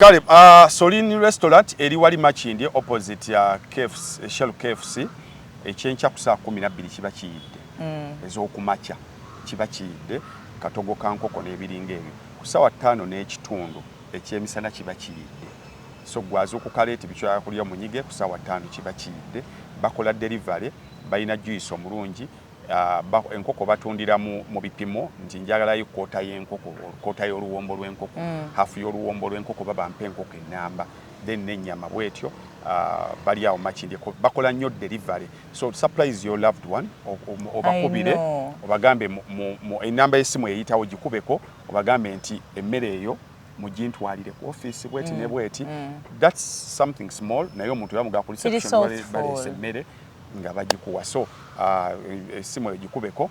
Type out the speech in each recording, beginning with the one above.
Kale, Solini Restaurant eri wali Makindye opposite ya KFC, Shell KFC ekyencha ku saa 12 kiba kiyidde. Ez'okumakya kiba kiyidde katogo kankoko n'ebiringa ebyo. Ku saa 5 n'ekitundu ekyemisana kiba kiyidde. So gwaza okukaleeti bichwa kulya munyige ku saa 5 kiba kiyidde. Bakola delivery bayina juice omulungi. Enkoko batundira mu bipimo nti njagalayo kota y'enkoko, kota y'oluwombo lw'enkoko, hafu y'oluwombo lw'enkoko baba mpe enkoko enamba, then n'ennyama bwetyo bali awo Makindye bakola nnyo delivery. So surprise your loved one obakubire obagambe mu enamba y'essimu eyitawo gikubeko obagambe nti emmere eyo mugintwalire ku office bweti ne bweti. That's something small naye omuntu yamuga ku reception bali emmere nga bagikuwa. So essimu egikubeko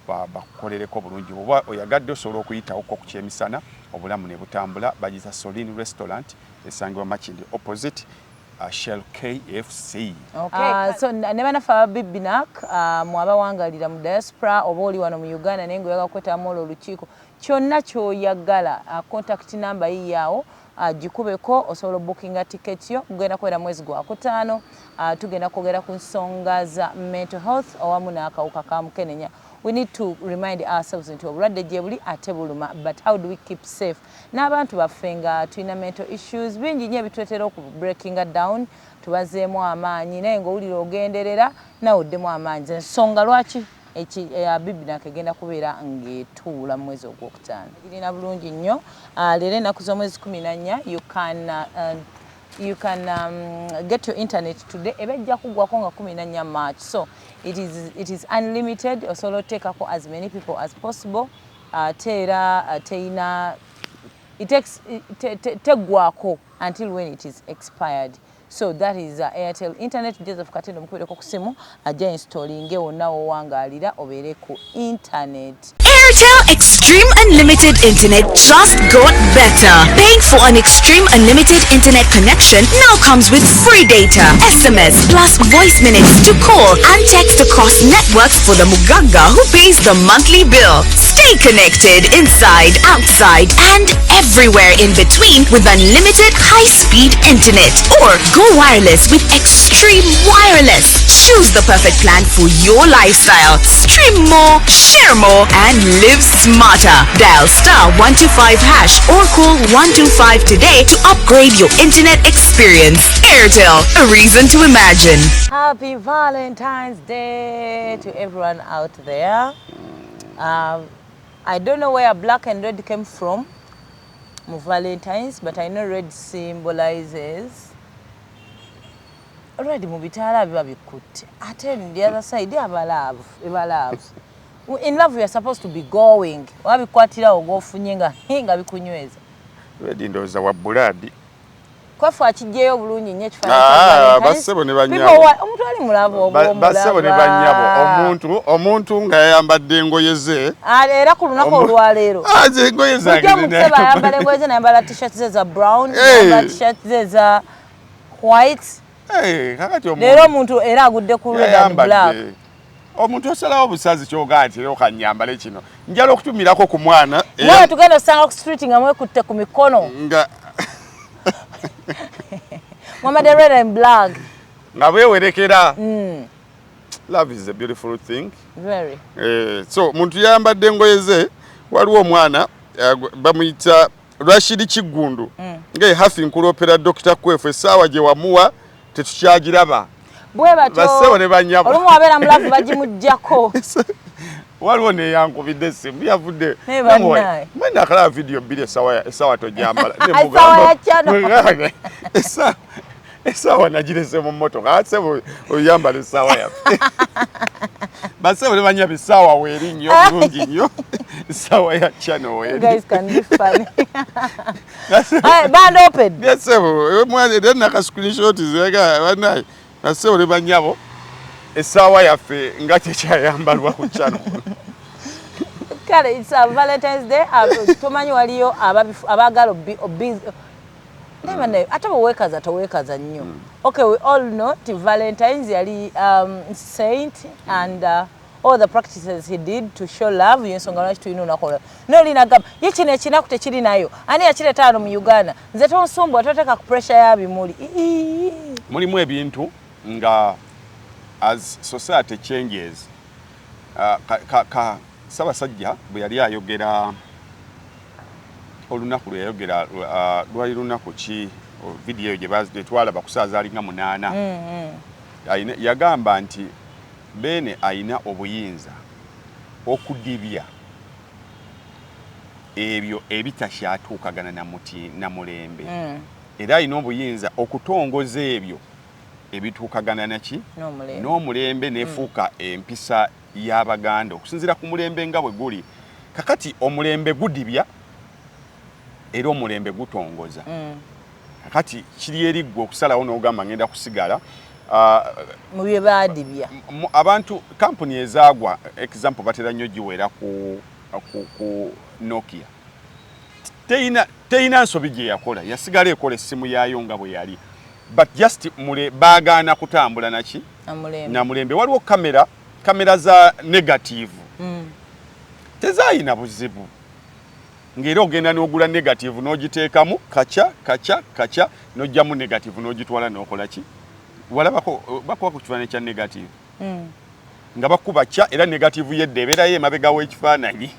bakolereko bulungi oba oyagadde osobola okuyitawo ku kyemisana obulamu ne butambula. Bagiza Solini Restaurant esangibwa Makindye opposite Shell KFC. So ne banafa Bibinak mwabawangalira mu diaspora oba oli wano mu Uganda naye nga oyaga kwetamu olukiiko kyonna ky'oyagala contact number yiyawo gikubeko osobola bookinga ticket yo genda kwera mwezi gwa kutaano. Tugenda kwogera ku nsonga za mental health awamu n'akawuka ka mukenenya. We need to remind ourselves nti obulwadde gye buli ate buluma, but how do we keep safe? N'abantu baffe nga tulina mental issues bingi nnyo ebitwetera oku breaking down tubazeemu amaanyi naye ng'owulira ogenderera nawe oddemu amaanyi. Ensonga lwaki Bibinak egenda kubeera ng'etuula mu mwezi ogwokutaano. Girina bulungi nnyo. Leero ennaku z'omwezi 14 you can get your internet today. Ebejja kugwako nga 14 March. So it is unlimited. Osobola oteekako as many people as possible. Teina it takes tegwako until when it is expired. So that is Airtel Internet. Joseph Katendo mukubireko ku simu ajja installing wonna wangalira obeere ku internet. Airtel Extreme Unlimited Internet just got better. Paying for an Extreme Unlimited Internet connection now comes with free data, SMS plus voice minutes to call and text across networks for the Muganga who pays the monthly bill. Stay connected inside, outside, and everywhere in between with unlimited high-speed internet. Or go wireless with Extreme Wireless. Choose the perfect plan for your lifestyle. Stream more, share more, and live smarter. Dial *125# or call 125 today to upgrade your internet experience. Airtel, a reason to imagine. Happy Valentine's Day to everyone out there. I don't know where black and red came from, Valentine's, but I know red symbolizes already mubitala biba bikutte. Ate the other side aba love. In love we are supposed to be going. Wabikwatira ogofunye nga bikunyweza. Red ndoza wa buladi. Kwafu akijeyo bulungi nnyo kifaananyi. Basebo ne banyabo. Omuntu ali mulabo obwo. Basebo ne banyabo. Omuntu nga yayambadde engoye ze. Era ku lunaku olwaleero. Engoye zange. Museba yambala engoye ze nayambala t-shirt ze za brown, yambala t-shirt ze za white. Kakati omuntu. Leero omuntu era agudde ku red and black. Omuntu osalawo obusazi kyogati leo kanyambale kino. Njala okutumirako ku mwana. Mwana tugenda osanga ku street nga mwekutte ku mikono. Mama the red and black. Nga wewerekera. Love is a beautiful thing. Very. So muntu yambadde engoye ze waliwo omwana bamuyita Rashidi Kigundu. Nge hafi nkulopera Dr. Kwefu essaawa gye wamuwa tetukyagiraba. Bwe bato. Basebo ne banyabo. Olumu abeera mulavu bagimuggyako. Waliwo ne yankubidde essimu yavudde. Mwenda akalaba video bbiri essaawa tojambala. Essaawa nagirese mu mmotoka. Asebo oyambala essaawa yaffe. Basebo ne banyabo essaawa weeri nnyo bulungi nnyo. Essaawa ya channel weeri. You guys can be funny. Band open. Yes, sebo. Mwana naka screenshot zega banayi. Nasebo ne banyabo essaawa yaffe nga tekyayambalwa ku channel. Kale, it's a Valentine's Day. Tomanyi waliyo abagala atawekaza nnyo. Okay, we all know the Valentine's yali saint and all the practices he did to show love yensonga lwaki tulina olunaku nolina gamba ye kino ekinaku tekirinayo ani yakireta hano mu Uganda nze tonsumbwa toteeka ku pressure ya bimuli mulimu ebintu nga as society changes Ssaabasajja bwe yali ayogera olunaku lwe yayogera lwali lunaku ki video gye twalaba ku saaza alinga 8 yagamba nti Beene ayina obuyinza okudibya ebyo ebitakyatuukagana na mulembe era ayina obuyinza okutongoza ebyo ebituukagana naki n'omulembe nefuuka empisa y'Abaganda okusinziira ku mulembe nga bwe guli kakati omulembe gudibya era omulembe gutongoza kakati kiri eriggwe okusalawo n'ogamba ngenda kusigala mu bye baadibya abantu kampuni ezaagwa example batera nnyo giwera ku Nokia teyina nsobi gye yakola yasigala ekola essimu yaayo nga bwe yali but just baagaana kutambula naki na mulembe waliwo kamera za negative tezaayina buzibu ng'era ogenda n'ogula negative n'ogiteekamu kaca n'ojjamu negative n'ogitwala n'okola ki walabako bakuba ku kifaananyi kya negative nga bakuba kya era negative yedde ebeerayo emabega w'ekifaananyi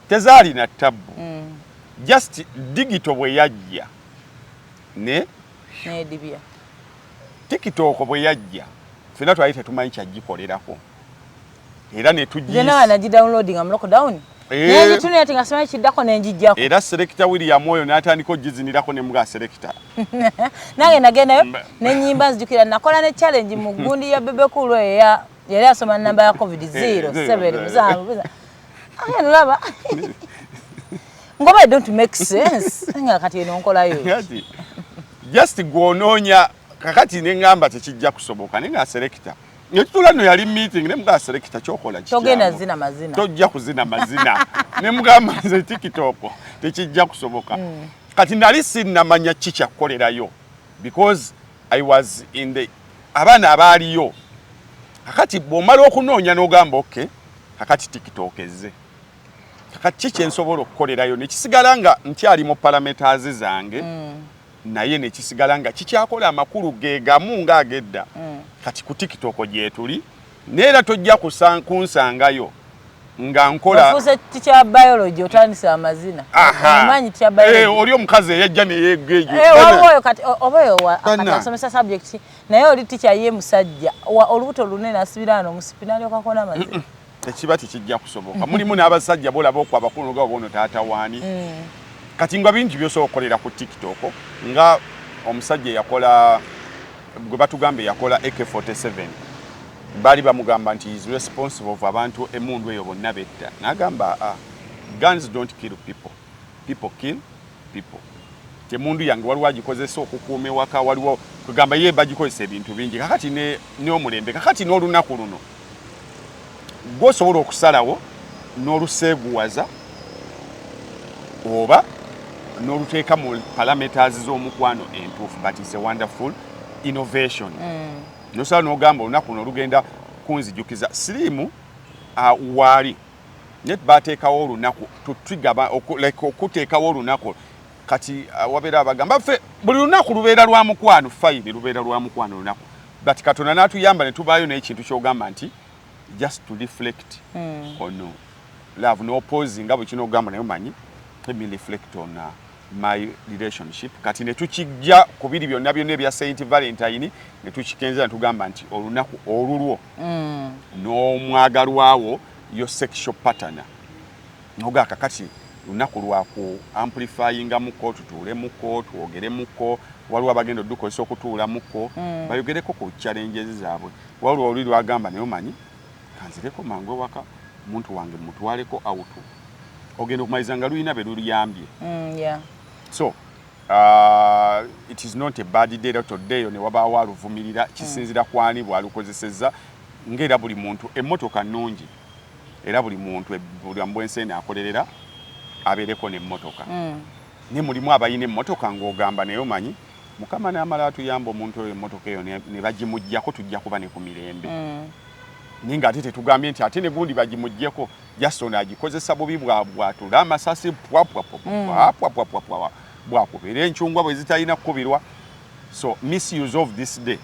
tezaalina tabbu just digital bwe yajja nedibya TikTok bwe yajja ffenna twali tetumanyi kyagikolerako era netujjena nagidownloadinga mu lockdown nenjitunete nga simanyi kiddako nenjijjako era Selector William oyo n'atandika ogizinirako ne mga Selector nange nagendayo nenyimba nzijukira nakola ne challenge mu gundi ya Bebe Cool yali asoma namba ya COVID-0 nolaba ngoba don't make sense nga kati eno nkolayo just gwononya kakati nengamba tekijja kusoboka nenga Selector Netula no yali meeting ne mga Selector chokola kikyamo togenda zina mazina tojja kuzina mazina ne mugamba nze TikTok tekijja kusoboka kati nali sinnamanya kicha kukolerayo because I was in the abana abaaliyo kakati bwomala okunoonya n'ogamba okay kakati TikTok ezze kakati kiki ensobola okukolerayo nekisigala nga nkyali mu parameters zange naye nekisigala nga kikyakola amakulu gegamu ng'agedda kati ku TikTok gyetuli neera tojja kunsangayo nga nkola ofuse teacher biology otandise amazina omanyi teacher biology oli omukazi eyajja neyegejo wawoyo kati obayo akasomesa subject naye oli teacher ye musajja olubuto lunene asibirana omusipinali okakona amazina tekiba tekijja kusoboka mulimu n'abasajja bolaba okwaba kunoga obono taata wani kati nga bingi byosobola okukolera ku TikTok nga omusajja yakola gwe batugambe yakola AK47 bali bamugamba nti is responsible for abantu emundu eyo bonna betta n'agamba guns don't kill people, people kill people. Temundu yange waliwo agikozesa okukuuma ewaka waliwo kugamba ye bagikozesa ebintu bingi kakati n'omulembe kakati n'olunaku luno gwosobola okusalawo n'oluseeguwaza oba n'oluteeka mu parameters z'omukwano entuufu but it's a wonderful innovation. Nosobola n'ogamba olunaku luno lugenda kunzijukiza sirimu waali net bateekawo olunaku okuteekawo olunaku kati wabeera abagamba ffe buli lunaku lubeera lwa mukwano fayini lubeera lwa mukwano olunaku but Katonda n'atuyamba ne tubaayo n'ekintu ky'ogamba nti just to reflect on love no pause nga bwe kino ogamba naye manyi let me reflect on my relationship kati ne tukijja ku biri byonna byonna ebya Saint Valentine ne tukikenza tugamba nti olunaku olulwo n'omwagalwawo yo sexual pattern noga kakati lunaku lwa ku amplifyinga muko tutuule muko tuogere muko waliwo abagenda dukozesa okutuula muko bayogereko ku challenges zaabwe waliwo oli lwagamba naye omanyi kanzireko mangu waka muntu wange mutwaleko auto ogenda okumaliza nga luyina be luluyambye so it is not a bad day today ne wabaawo aluvumirira kisinzira kwani bwalukozeseza ng'era buli muntu emmotoka nnungi era buli muntu bwenseene akolerera abeereko n'emmotoka ne mulimu abayina emmotoka ng'ogamba naye omanyi Mukama n'amala atuyamba omuntu oyo emmotoka eyo ne bagimuggyako tujja kuba ne ku mirembe ninga ate tetugambye nti ate ne gundi bagimuggyeko Jason agikozesa bubi bwatula amasasi bwakubira enkyungwa bwe zitalina kkubirwa. So misuse of this day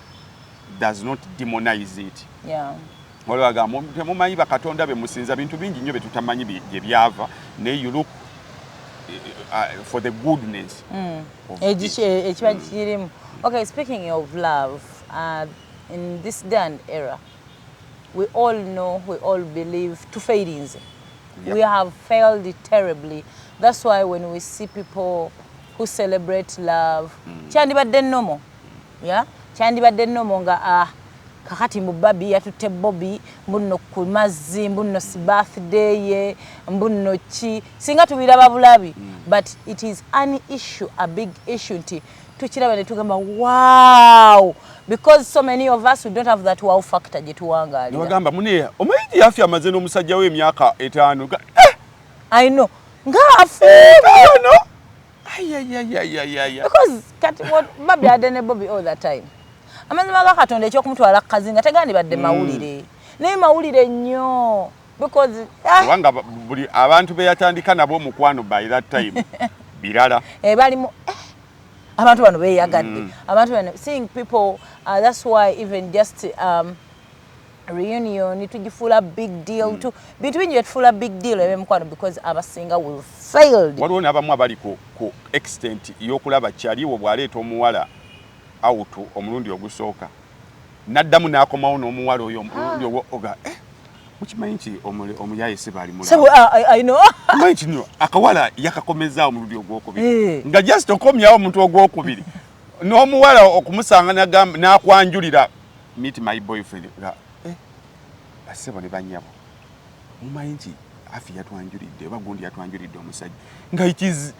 does not demonize it. Olwaga temumanyi bakatonda be musinza bintu bingi nnyo betutamanyi bye byava ne you look for the goodness. Okay, speaking of love, in this day and era, we all know, we all believe to failings. Yep. We have failed terribly. That's why when we see people who celebrate love, chandibadde nomo, yeah, chandibadde nomo nga kakati mubabi yatutte Bobby mbuno ku mazzi mbuno si birthday ye mbuno chi singa tubiraba bulabi, but it is an issue, a big issue nti tukiraba ne tugamba wow, because so many of us we don't have that wow factor je tuwangalira. Niwagamba mune omayiti afya amaze n'omusajja we emyaka 5 I know nga no because kati what Bobby adene Bobby all the time amazima ga katonda ekyokumutwala kazinga tegandi badde mawulire naye mawulire nnyo because wanga buli abantu be yatandika nabo mukwano by that time birala balimu abantu bano beyagadde abantu bano seeing people that's why even just reunion tugifuula big deal to between you tufuula big deal ebe mukwano because abasinga will failed. Waliwo n'abamu abali ku extent y'okulaba kyaliwo bw'aleeta omuwala awutu omulundi ogusooka n'addamu n'akomawo n'omuwala oyo omulundi oga mukimanyi nti omuyaye se baali mulala. I know. Mukimanyi nti no akawala yakakomezaawo omulundi ogwokubiri nga just okomyawo omuntu ogwokubiri n'omuwala okumusanga n'akwanjulira meet my boyfriend nga basebo ne banyabo mumanyi nti afi yatwanjulidde oba gundi yatwanjulidde omusajja nga it is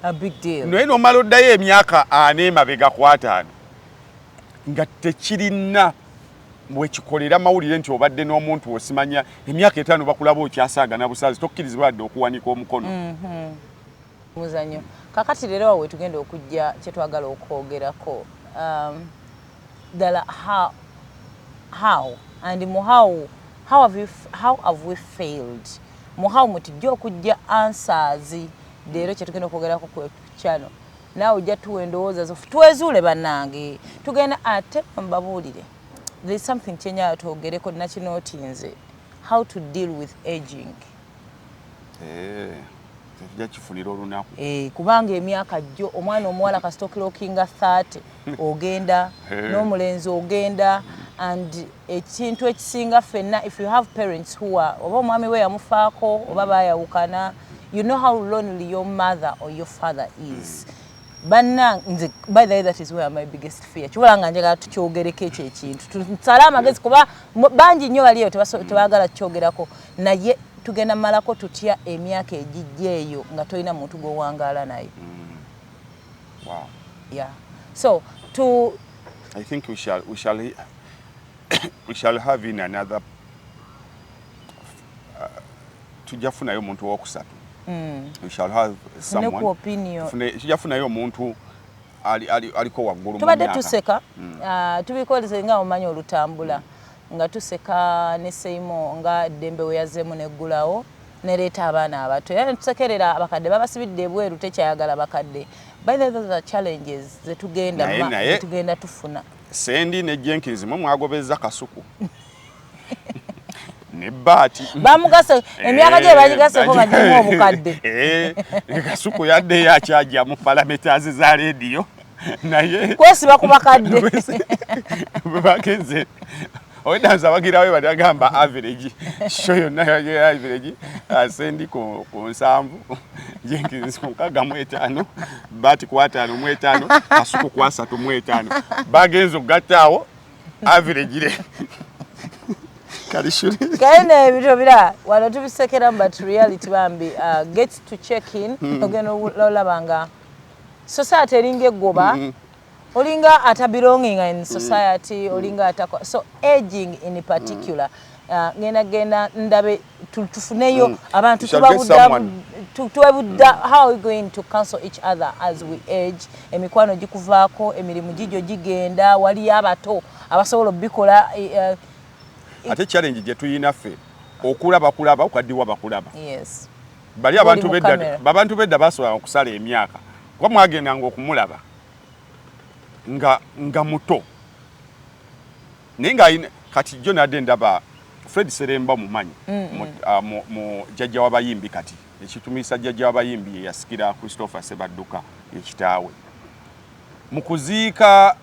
a big deal. Naye n'omala oddayo emyaka 4 emabega ku 5 nga tekirina bwekikolera mawulire nti obadde n'omuntu osimanya emyaka 5 bakulaba okyasaagana busazi tokkirizibwa wadde okuwanika omukono. Muzanyo kakati leero wawe tugenda okujja kyetwagala okwogerako ddala how and how have we failed how mutijja okujja answers leero kyetugenda okwogerako ku channel naawe ojja tuwa endowooza zo twezuule bannange tugenda ate mbabuulire there is something kyenyaa twogereko nakinootinze how to deal with aging. Tujja kifunira olunaku. Kubanga emyaka jjo omwana omuwala kasitokirookinga 30 ogenda n'omulenzi ogenda and ekintu ekisinga ffenna if you have parents who are oba omwami we yamufaako oba baayawukana you know how lonely your mother or your father is. Bannange by the way that is where my biggest fear kibula nga njagala tukyogereko ekyo ekintu nsala amagezi kuba bangi nnyo baliyo tebaagala kukyogerako naye tugenda malako tutya emyaka egijja eyo nga tolina muntu gwowangaala naye. Wow. Yeah. So I think we shall have in another tujafunayo omuntu owokusatu. We shall have someone. Tujafunayo omuntu aliko waggulu mu tubadde tuseka tubikoleze nga omanyi olutambula nga tuseka ne Seimo nga Dembe we yazeemu neggulawo nereeta abaana abato era tusekerera abakadde babasibidde ebweru tekyayagala bakadde. By the way, those are challenges zetugenda tufuna. Sendi ne Jenkins mwagobeza kasuku ne Bati bamugasa emyaka gye bagigaseko nga girimu obukadde kasuku yadde yakyajja mu parameters za radio naye kwesiba ku bakadde bagenze odanza bagirawe badagamba average show yonna ya average Sendi ku 7 Jenkins ku 5 Bati ku 5 kasuku ku 3 bagenzo gattaawo average le kalishuri kaine ebito bira wano tubisekera but reality bambi get to check in ogeno olabanga society eringe goba olinga belonging in society olinga atakwa so aging in particular genda ndabe tufuneyo abantu tubabudda how are we going to cancel each other as we age emikwano gikuvaako emirimu gijo gigenda wali abato abasobola bikola ate challenge gye tuyina ffe okulaba okaddiwa bakulaba. Yes. Bali abantu bedda basobola okusala emyaka kuba mwagendanga okumulaba nga muto naye nga kati jjo nadde ndaba Fred Seremba mumanyi mu jjajja w'abayimbi kati ekitumisa jjajja w'abayimbi yasikira Christopher Sebadduka ekitaawe mu kuziika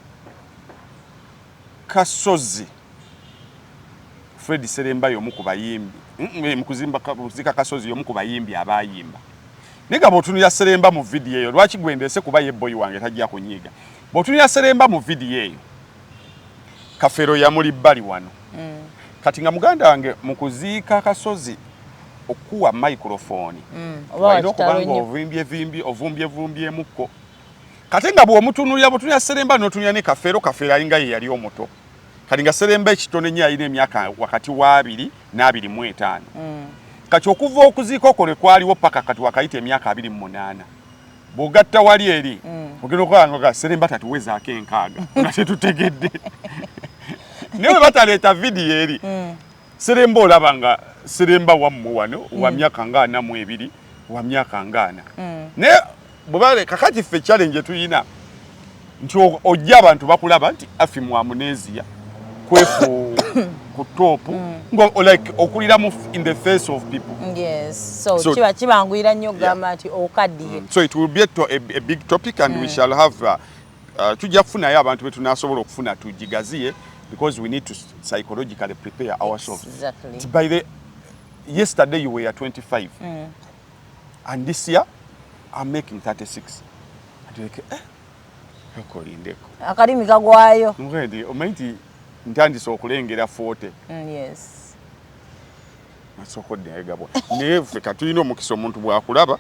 Kasozi Fred Seremba y'omu ku bayimbi mu kuziika Kasozi y'omu ku bayimbi abayimba nega bw'otunulira Seremba mu vidiyo eyo lwaki gwendese kuba ye boy wange tajja kunyiiga bw'otunulira Seremba mu vidiyo eyo Kafero yamuli bbali wano kati nga muganda wange mu kuziika Kasozi okuwa microphone olina okuba nga ovumbyevumbyemuko kati nga bw'omutunulira Seremba n'otunulira ne Kafero alinga ye yali omuto kati nga Seremba ekitone nnyo alina emyaka wakati wa 2 n'25 kati okuva okuziika okole kwaliwo paka kati wakayita emyaka 28 bw'ogatta wali eri ogenda okulaba Seremba tatuwezaako enkaaga nga tetutegedde naye bataleeta vidiyo eri Seremba olaba nga Seremba wammu wano wa myaka nga 42 wa myaka nga 4 naye bwe kakati ffe challenge tuyina nti ojja abantu bakulaba nti afi mu amnesia kwefu ku top like okulira mu in the face of people. Yes, so kibanguyira nnyo gamba nti okaddiye. So it will be a big topic and we shall have tujja kufunayo abantu betunasobola okufuna tujigaziye because we need to psychologically prepare ourselves. Exactly. By yesterday you were 25 and this year I'm making 36. Like yokolindeko. Akalimi kagwayo. Ngedi omanyi ntandise okulengera 40. Yes. Masokodde egabo. Neve katuyina omukisa omuntu bwakulaba.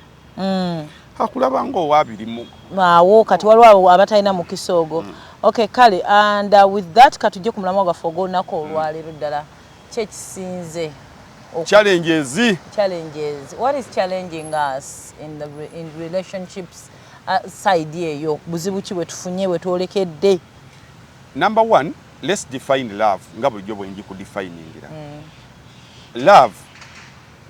Akulaba ngo wabirimu. Maawo kati waliwo abatalina mukisa ogwo. Okay, kale and with that katujje ku mulamwa gwaffe ogw'olunaku olwaleero ddala kyekisinze challenges. What is challenging us in relationships side eyo buzibu ki bwe tufunye bwe twolekedde? Number 1, let's define love nga bulijjo bwenji ku definingira love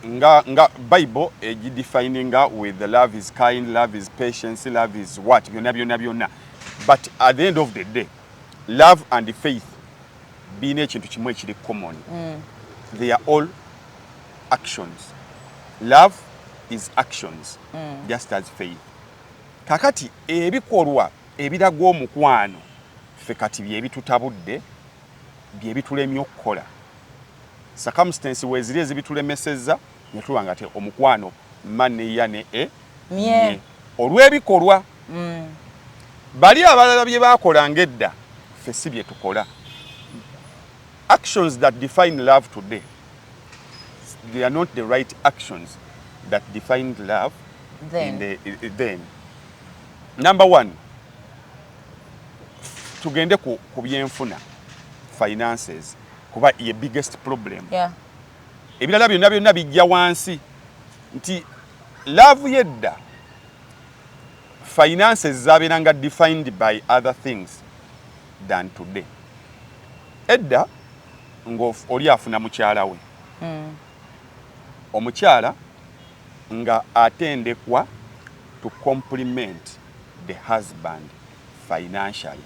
nga Bible egidefininga with the love is kind, love is patience, love is what byonna. But at the end of the day, love and faith being ekintu kimwe ekiri common. They are all actions. Love is actions, just as faith. Kakati ebikolwa ebiraga omukwano ffe kati byebitutabudde byebitulemye okukola. Circumstance weziri ezibitulemesezza netulanga ate omukwano mane yane mye olw'ebikolwa bali abalala bye bakola ngedda ffe si bye tukola. Actions that define love today, they are not the right actions that defined love then. Number 1, tugende ku byenfuna, finances, kuba ye biggest problem. Ebirala byonna bijja wansi nti love yedda finances zabeeranga defined by other things than today. Edda oli afuna mukyala we. Omukyala nga atendekwa to complement the husband financially.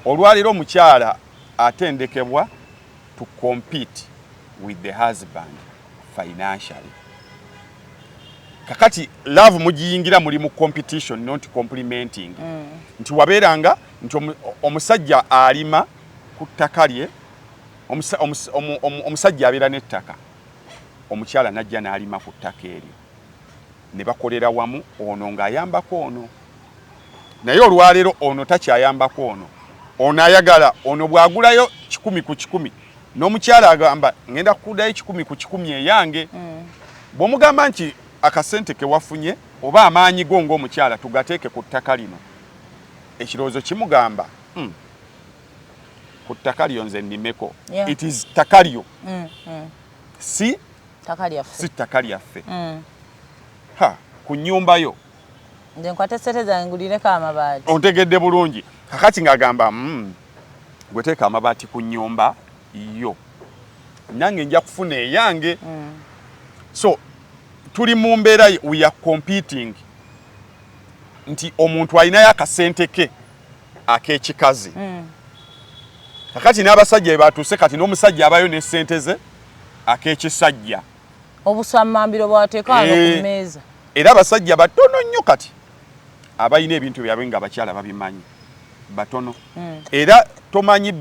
Olwaleero omukyala atendekebwa to compete with the husband financially. Kakati love mugiyingira muli mu competition, not complimenting. Nti wabeeranga nti omusajja alima ku ttaka lye, omusajja abeera n'ettaka, omukyala najja n'alima ku ttaka eryo, ne bakolera wamu, ono ng'ayambako ono. Naye olwaleero ono takyayambako ono ayagala ono bw'agulayo 10 ku 10 n'omukyala agamba ngenda kukudayo 10 ku 10 eyange. Bw'omugamba nti akasente ke wafunye oba amaanyi go ng'omukyala tugateeke ku ttaka lino, ekirowoozo kimugamba ku ttaka lyo nze nnimeko. It is ttaka lyo, si ttaka lyaffe. Ku nnyumba yo nze nkwate sente zange ngulireko amabaati. Ontegedde bulungi. Kakati ng'agamba gwe teeka amabaati ku nnyumba yo nange nja kufuna eyange. So tuli mu mbeera we are competing nti omuntu alinayo akasente ke ak'ekikazi. Kakati n'abasajja batuuse kati n'omusajja abayo ne ssente ze ak'ekisajja. Obusammambiro bwateekanga ku mmeeza. Era abasajja batono nnyo kati abalina ebintu byabwe nga abakyala babimanyi batono. Era tomanyi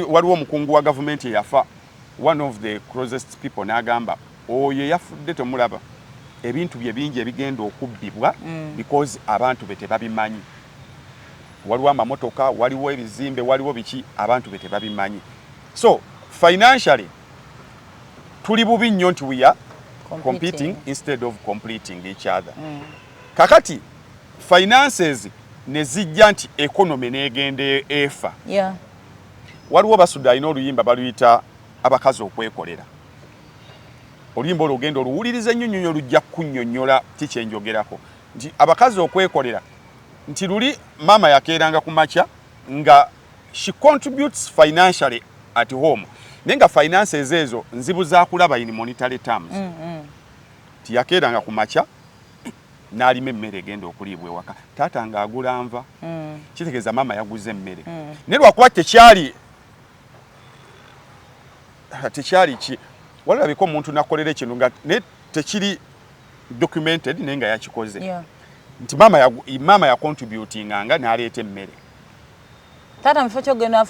waliwo omukungu wa gavumenti eyafa, one of the closest people n'agamba oyo yafudde temulaba ebintu bye bingi ebigenda okubbibwa because abantu be tebabimanyi. Waliwo amamotoka, waliwo ebizimbe, waliwo biki, abantu be tebabimanyi. So financially tuli bubi nnyo nti we are competing instead of completing each other. Kakati finances ne zijja nti economy n'egenda efa. Waliwo basudde alina oluyimba baluyita abakazi okwekolera. Oluyimba olugendo oluwuliriza ennyo lujja kunnyonnyola kikyenjogerako nti abakazi okwekolera nti luli mama yakeeranga ku makya nga she contributes financially at home. Nenga finances ezo nzibu za kulaba in monetary terms. Tiyakeeranga ku makya n'alima emmere egenda okuliibwa ewaka. Taata ng'agula nva. Kitegeeza mama yaguze emmere. Ne lwakuba tekyali ki walabika omuntu nakolera ekintu nga ne tekiri documented naye nga yakikoze. Nti mama ya contributinganga n'aleeta emmere. Taata mufo kyogenda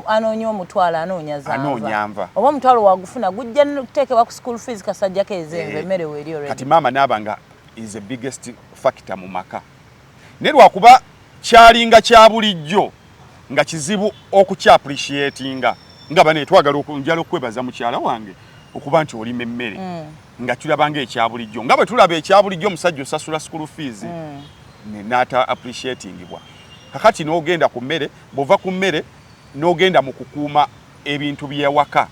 anoonya omutwalo anoonya nva. Oba omutwalo wagufuna gujja kuteekebwa ku school fees kasajja kezenva emmere weeri already. Kati mama n'abanga is the biggest factor mu maka. Ne lwakuba kyalinga kya bulijjo nga kizibu okukya appreciatinga nga bane twagala okunjala okwebaza mukyala wange okuba nti olima emmere nga tulabanga ekya bulijjo nga bwe tulaba ekya bulijjo omusajja osasula school fees ne nata appreciatingibwa. Kakati n'ogenda ku mmere, bova ku mmere n'ogenda mu kukuuma ebintu by'ewaka.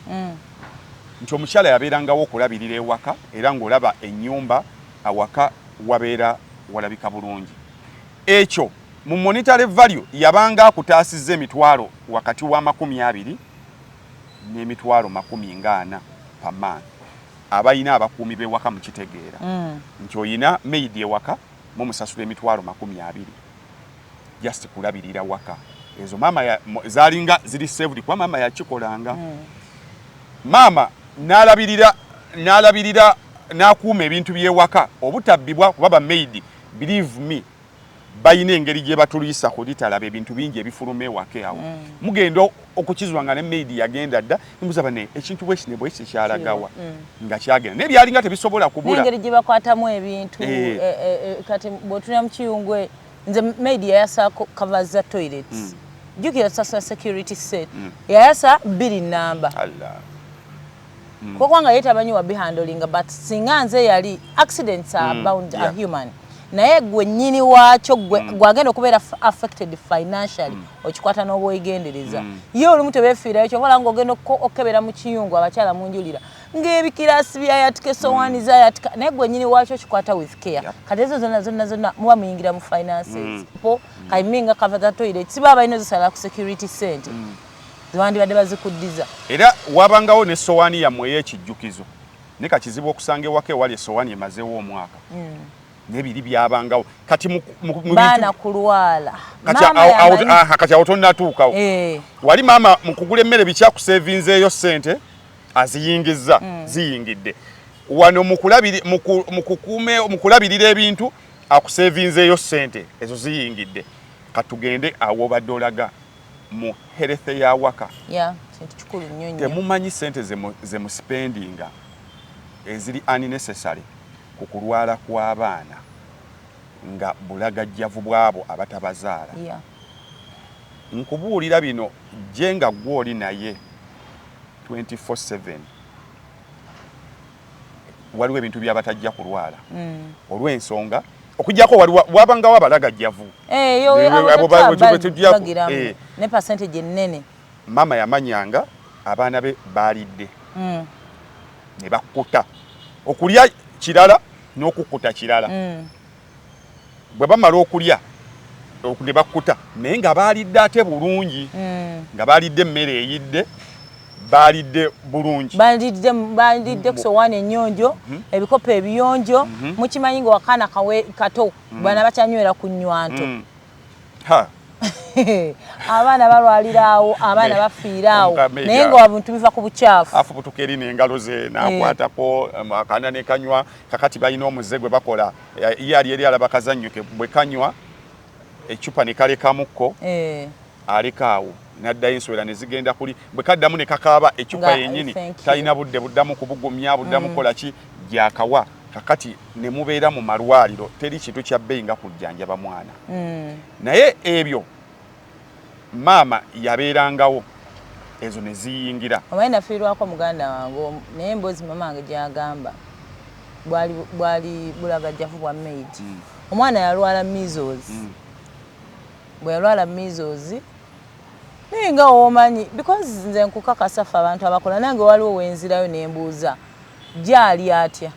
Nti omukyala yabeerangawo okulabirira ewaka era ng'olaba ennyumba awaka wabeera walabika bulungi. Ekyo mu monetary value yabanga akutaasizza emitwalo wakati wa 20 n'emitwalo 40 per month. Abayina abakuumi b'ewaka mu kitegeera nti oyina maid ewaka mu musasula emitwalo 20 just kulabirira waka. Ezo mama zalinga ziri saved kwa mama yakikolanga. Mama n'alabirira n'akuuma ebintu by'ewaka obutabbibwa kuba maid believe me bayina engeri gye batulisa kulitalaba ebintu bingi ebifuluma ewaka awo. Mugenda okukizwanga ne maid yagenda dda nimuzaba ne ekintu bwekine bwekye kyalagawa nga kyagenda nebyalinga tebisobola kubula engeri gye bakwatamu ebintu kati bw'otulira mu kiyungwe nze maid yayasa covers za toilets jukira sasa security set yayasa 2 namba kwanga yeta banyi wa behandling but singa nze yali accidents are bound are human naye gwe nnyini waakyo gwagenda okubeera affected financially okikwata n'obwegendereza ye olumu tebeefiirayo kyobola ng'ogenda okukebera mu kiyungu abakyala munjulira ng'ebikiraasi byayatika esowaani zayatika naye gwe nnyini waakyo kikwata with care kati ezo zonna muba muyingira mu finances kaiminga kava za toilet siba abalina ozisala ku security center zibandibadde bazikuddiza era wabangawo n'essowaani yammwe ey'ekijjukizo ne kakizibu okusanga ewaka ewali essowaani emazeewo omwaka nebiri byabangawo kati baana kulwala kati awo tonnatuukawo wali maama mu kugula emmere bikyakusevinzeeyo ssente aziyingizza ziyingidde wano mu kulabirira ebintu akusevinzeeyo ssente ezo ziyingidde katugende awo badde olaga mu health ya waka temumanyi ssente ze mu spendinga eziri unnecessary ku kulwala kw'abaana nga bulagajjavu bwabo abatabazaala nkubuulira bino gye nga gw'oli naye 24/7 waliwo ebintu byabatajja kulwala olw'ensonga okujjako wabangawo abalagajjavu ne percentage ennene mama yamanyanga abaana be baalidde ne bakkuta okulya kirala n'okukkuta kirala bwe bamala okulya ne bakkuta naye nga baalidde ate bulungi nga baalidde emmere eyidde balidde bulungi balidde kusowaana ennyonjo ebikopo ebiyonjo mukimanyi nga wakaana kato bana bacanywera ku nnywanto abaana balwalira awo abaana bafiira awo naye nga wabintu biva ku bukyafu afubutuka eri n'engalo ze n'akwatako akaana ne kanywa kakati balina omuze gwe bakola ye ali eri alaba kazannyo bwe kanywa ecupa ne kalekamukko aleka awo naddayo ensowera ne zigenda kuli bwe kaddamu ne kakaaba ecupa yennyini talina budde buddamu kubugumya buddamu kola ki gyakawa kakati ne mubeera mu malwaliro teri kintu kya bbeeyi nga kujjanjaba mwana naye ebyo maama yabeerangawo ezo ne ziyingira omanyi nafiirwako muganda wange naye mboozi mama wange gyagamba bwali bulagajjavu bwa maid omwana yalwala measles bwe yalwala measles naye nga womanyi because nze nkukakasa ffe abantu abakola nange waliwo wenzirayo nembuuza gyali atya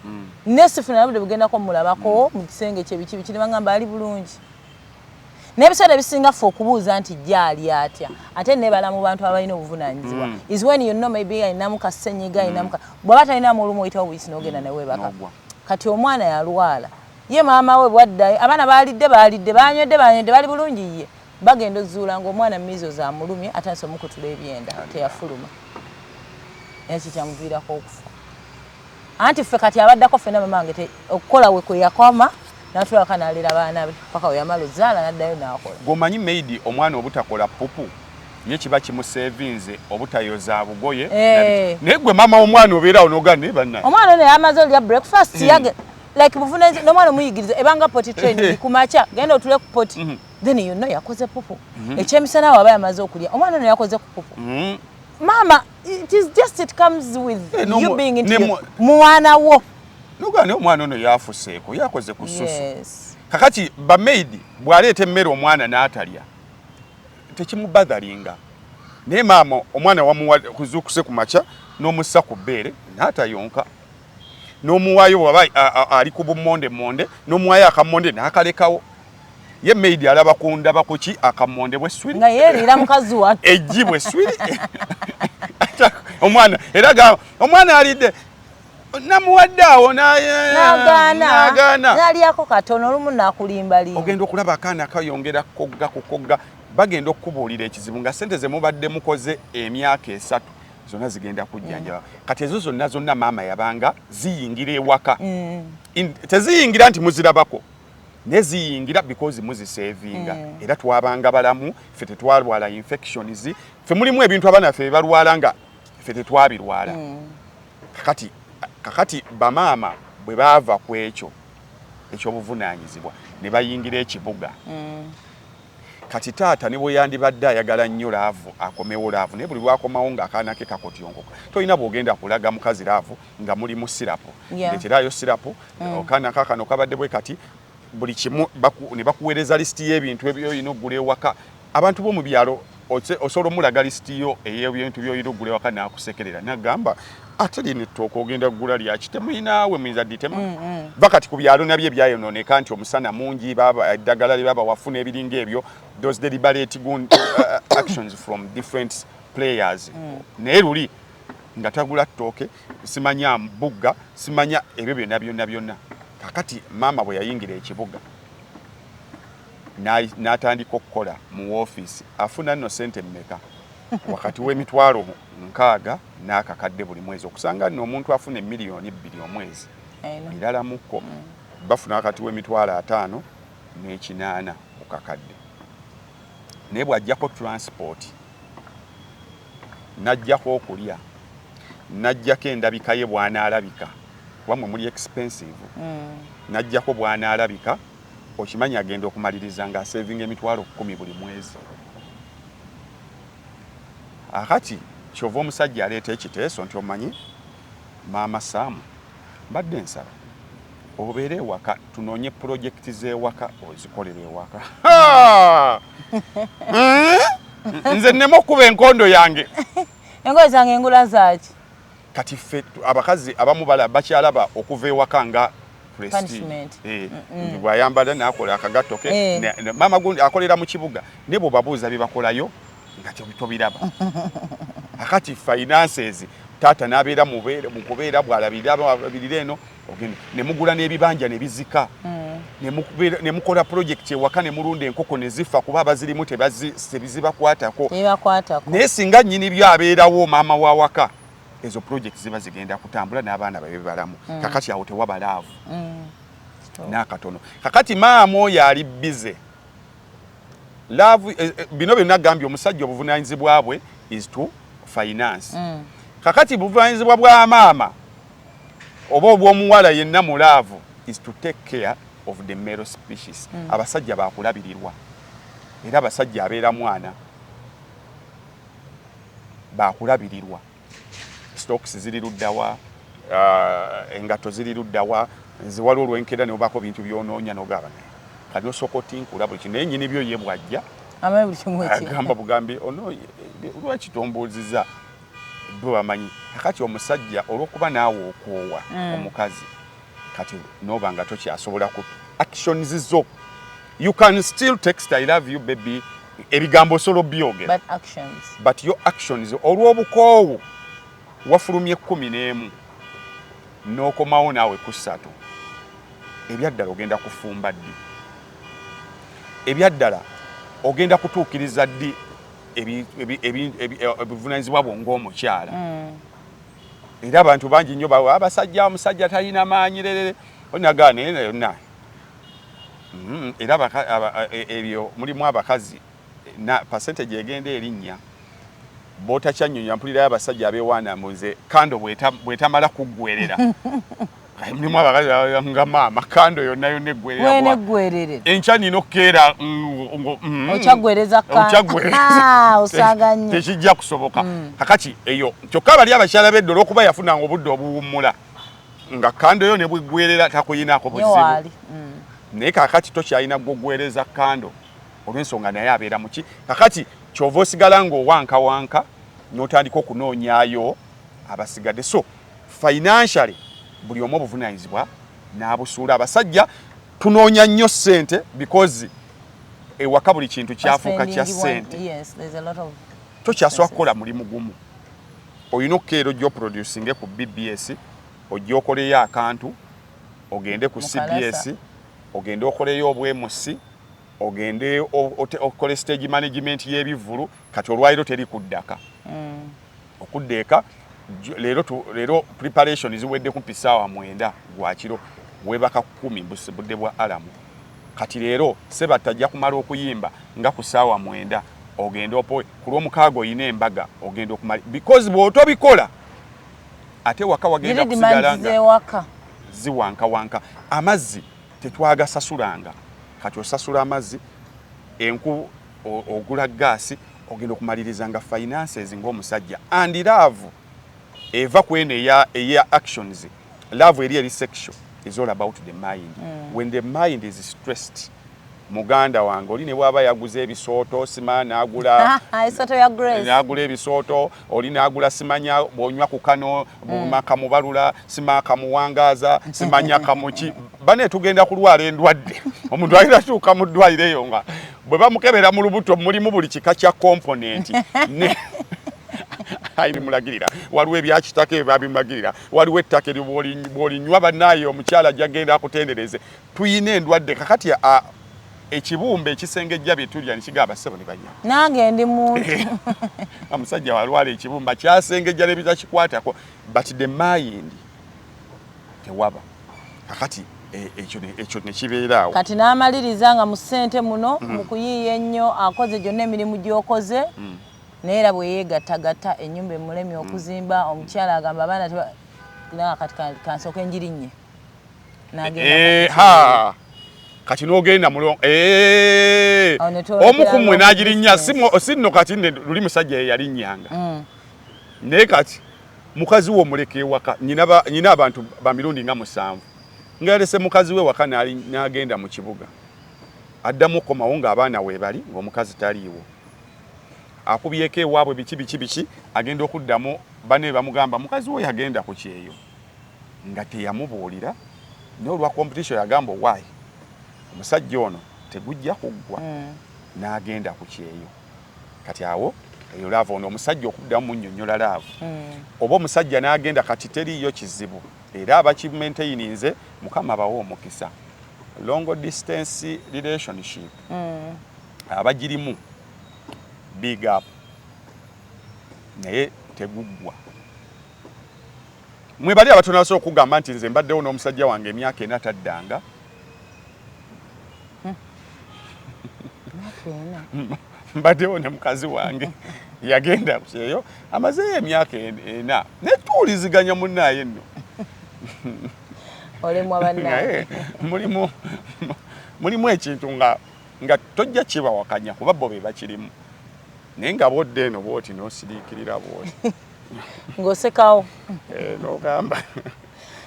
nesifuna nabudde bugendako mulabako mu kisenge kye biki biki nebagamba ali bulungi n'ebiseera ebisinga ffe okubuuza nti gyali atya ate nebala mu bantu abalina obuvunaanyizibwa is when you know maybe ayinamu kasenyiga ayinamu bw'aba talinamu olumu oyitawo buyisi n'ogenda neweebaka kati omwana yalwala ye maama we bwaddayo abaana balidde banywedde bali bulungi ye bagenda ozuula ng'omwana measles amulumye atandise omukutula ebyenda teyafuluma ekyo kyamuviirako okufa anti ffe kati abaddako ffena mama wange okukola we kwe yakoma n'atulaka n'alera abaana be paka we yamala ozaala n'addayo n'akola gwomanyi maidi omwana obutakola pupu ye kiba kimusevinze obutayoza bugoye naye gwe maama w'omwana obeerawo n'ogana naye bannaye omwana ono yamaze olya breakfast yage like buvunanyizibwa n'omwana omuyigiriza ebanga poti training kumakya genda otule ku poti then you know yakoze pupu ekyemisana awo aba yamaze okulya omwana ono yakoze ku pupu mama it comes with you being into mwana wo nogane omwana ono yafuseeko yakoze ku susu kakati bamaidi bw'aleeta emmere omwana n'atalya tekimubadhalinga naye maama omwana wamukuzuukuse ku makya n'omussa ku bbeere n'atayonka n'omuwaayo bw'aba ali ku bummonde n'omuwaayo akammonde n'akalekawo ye maidi alaba kundaba ku ki akammonde bw'esswiri nga yeeriira mukazi wa eggi bw'esswiri omwana era omwana alidde namuwadde awo n'agaana n'alyako katono olumu n'akulimbalimba ogenda okulaba akaana kayongera kukogga bagenda okubuulira ekizibu nga ssente ze mubadde mukoze emyaka 3 zonna zigenda kujjanjaba kati ezo zonna maama yabanga ziyingira ewaka teziyingira nti muzirabako ne ziyingira because muzisevinga era twabanga balamu ffe tetwalwala infections ffe mulimu ebintu abaana ffe balwala nga ffe tetwabirwala kakati bamaama bwe baava ku ekyo ekyobuvunaanyizibwa ne bayingira ekibuga kati taata ne bwe yandibadde ayagala nnyo laavu akomewo laavu naye buli lwakomawo ng'akaana ke kakotyonkoka tolina bw'ogenda kulaga mukazi laavu nga mulimu sirapu ndeeterayo sirapu okaana kakano kabadde bwe kati buli kimu ne bakuweereza lisiti y'ebintu ebyoyina okugula ewaka abantu b'omu byalo osobola omulaga lisiti yo ey'ebintu byoyina okugula ewaka n'akusekerera nagamba ate lino ettooka ogenda kugula lyaki temuyinaawe muyinza ddi bakati ku byalo nabyo ebyayonooneka nti omusana mungi eddagala lye baba wafuna ebiringa ebyo those deliberate actions from different players naye luli nga tagula ttooke simanya mbugga simanya ebyo byonna kakati maama bwe yayingira ekibuga n'atandika okukola mu woofiisi afuna nno ssente mmeka wakati w'emitwalo 6 n'akakadde buli mwezi okusanga nno omuntu afuna miliyoni 2 omwezi mirala mukko bafuna wakati w'emitwalo 5 n'ekinaana ku kakadde naye bw'ajjako transport n'ajjako okulya n'ajjako endabika ye bw'anaalabika wamwe muli expensive n'ajjako bw'anaalabika okimanyi agenda okumaliriza nga asevinga emitwalo 10 buli mwezi akati kyova omusajja aleeta ekiteeso nti omanyi maama Saamu mbadde nsaba obeere ewaka tunoonye pulojekiti z'ewaka ozikolera ewaka nze nneme okuba enkondo yange engoye zange engula zaaki kati ffe abakazi abamu bakyalaba okuva ewaka nga bw'ayambala n'akola akagatto ke maama gundi akolera mu kibuga ne bwe babuuza bye bakolayo nga tobiraba akati finances tata nabeera mu kubeera bwalabirira eno ogende ne mugula n'ebibanja ne bizika ne mukola project ewaka ne mulunda enkoko ne zifa kuba abazirimu tebizibakwatako naye singa nnyini byabeerawo maama wa waka ezo project ziba zigenda kutambula n'abaana babe balamu kakati awo tewaba laavu n'akatono kakati maama oyo ali bize laavu bino byonna gambye omusajja obuvunaanyizibwa bwe is to finance kakati buvunaanyizibwa bwa maama oba obw'omuwala yenna mu laavu is to take care of the male species abasajja bakulabirirwa era abasajja abeera mwana bakulabirirwa stocks ziri luddawa engato ziri luddawa ziwali olwenkera ne obako bintu byonoonya n'ogaba kali osokoti nkula buli kintu naye nnyini byo ye bwajja agamba bugambi ono lwaki tombuuziza bwe bamanyi kakati omusajja olw'okuba naawe okoowa omukazi kati noba nga tokyasobola ku actions zo you can still text I love you baby ebigambo solo byogera but your actions olw'obukoowu wafulumye 11 n'okomawo naawe ku 3 ebyaddala ogenda kufumba ddi ebyaddala ogenda kutuukiriza ddi ebivunaanyizibwa bwo ng'omukyala era abantu bangi nnyo bawe abasajja omusajja talina maanyi lerere onagaana yonna era ebyo mulimu abakazi na percentage egenda erinnya bootakyanyonyola mpulirayo abasajja abeewaanamuze kando bwetamala kuggwerera mulimu abakazi nga maama kando yonna yonna eggwerera enkya nina okukeera tekijja kusoboka kakati eyo kyokka bali abakyala b'edda olw'okuba yafunanga obudde obuwummula nga kando yo ne bweggwerera takuyinaako buzibu naye kakati tokyalina gwoggwereza kando olw'ensonga naye abeera muki kakati kyova osigala ng'owankawanka n'otandika okunoonyaayo abasigadde so financially buli omu obuvunaanyizibwa n'abusuula abasajja tunoonya nnyo ssente because ewaka buli kintu kyafuuka kya ssente tokyasobola kukola mulimu gumu olina okukeera ojja oproducinge ku BBS ojja okoleyo akantu ogende ku CBS ogende okoleyo obwemusi ogende okole stage management y'ebivulu kati olwaliro teri kuddaka okuddeeka leero preparation ziwedde kumpi ssaawa 9 gwakiro webaka 10 budde bwa alamu kati leero seba tajja kumala okuyimba nga ku ssaawa 9 ogende opoe ku lw'omukaaga olina embaga ogende okumala because bw'otobikola ate waka wagenda kusigalanga ziwankawanka amazzi tetwagasasulanga kati osasula amazzi enku ogula gaasi ogenda okumaliriza nga finances ng'omusajja and love eva kwene eya actions love eri sexual is all about the mind when the mind is stressed muganda wange oli ne bwaba yaguze ebisooto sima n'agula esooto ya Grace n'agula ebisooto oli n'agula simanya bwonywa ku kano bumaka mubalula sima kamuwangaza simanya kamuki bane tugenda kulwala endwadde omuntu ayira tuuka mu ddwaliro eyo nga bwe bamukebera mu lubuto mulimu buli kika kya component ne ayiri mulagirira waliwo ebyakitaka ebabimagirira waliwo ettaka bw'olinywa bannaye omukyala jagenda akutendereze tuyina endwadde kakati ekibumba ekisengejja byetulya nekigamba ssebo ne banya nange ndi muntu omusajja walwala ekibumba kyasengejja nebitakikwatako but the mind tewaba kakati ekyo nekibeeraawo kati n'amaliriza nga mu ssente muno mu kuyiiya ennyo akoze gyonna emirimu gy'okoze naye era bwe yeegattagatta ennyumba emulemi okuzimba omukyala agamba abaana kati kansooka enjirinnye n'agenda kati n'ogenda mulongo omu ku mmwe n'agirinnya sinno kati luli musajja ye yalinnyanga naye kati mukazi we omuleka ewaka nyina abantu ba mirundi nga 7 nga yalese mukazi we waka n'agenda mu kibuga addamu okkomawo ng'abaana weebali ng'omukazi taliiwo akubyeko ewaabwe biki agenda okuddamu bane bamugamba mukazi we yagenda ku kyeyo nga teyamubuulira n'olwa competition yagamba why omusajja ono tegujja kuggwa n'agenda ku kyeyo kati awo eyo laavu ono omusajja okuddamu munnyonnyola laavu oba omusajja n'agenda kati teriiyo kizibu era abakimaintaininze mukama bawa omukisa long distance relationship abagirimu big up naye teguggwa mwe bali abatono abasobola okugamba nti nze mbaddewo n'omusajja wange emyaka ena taddanga mbaddewo ne mukazi wange yagenda kuseeyo amazeeyo emyaka ena netuwuliziganya munnaye nno olemwa bannaye mulimu ekintu nga tojja kibawakanya kuba bo be bakirimu naye nga bodde eno bwoti n'osiriikirira bwoti ng'osekawo n'ogamba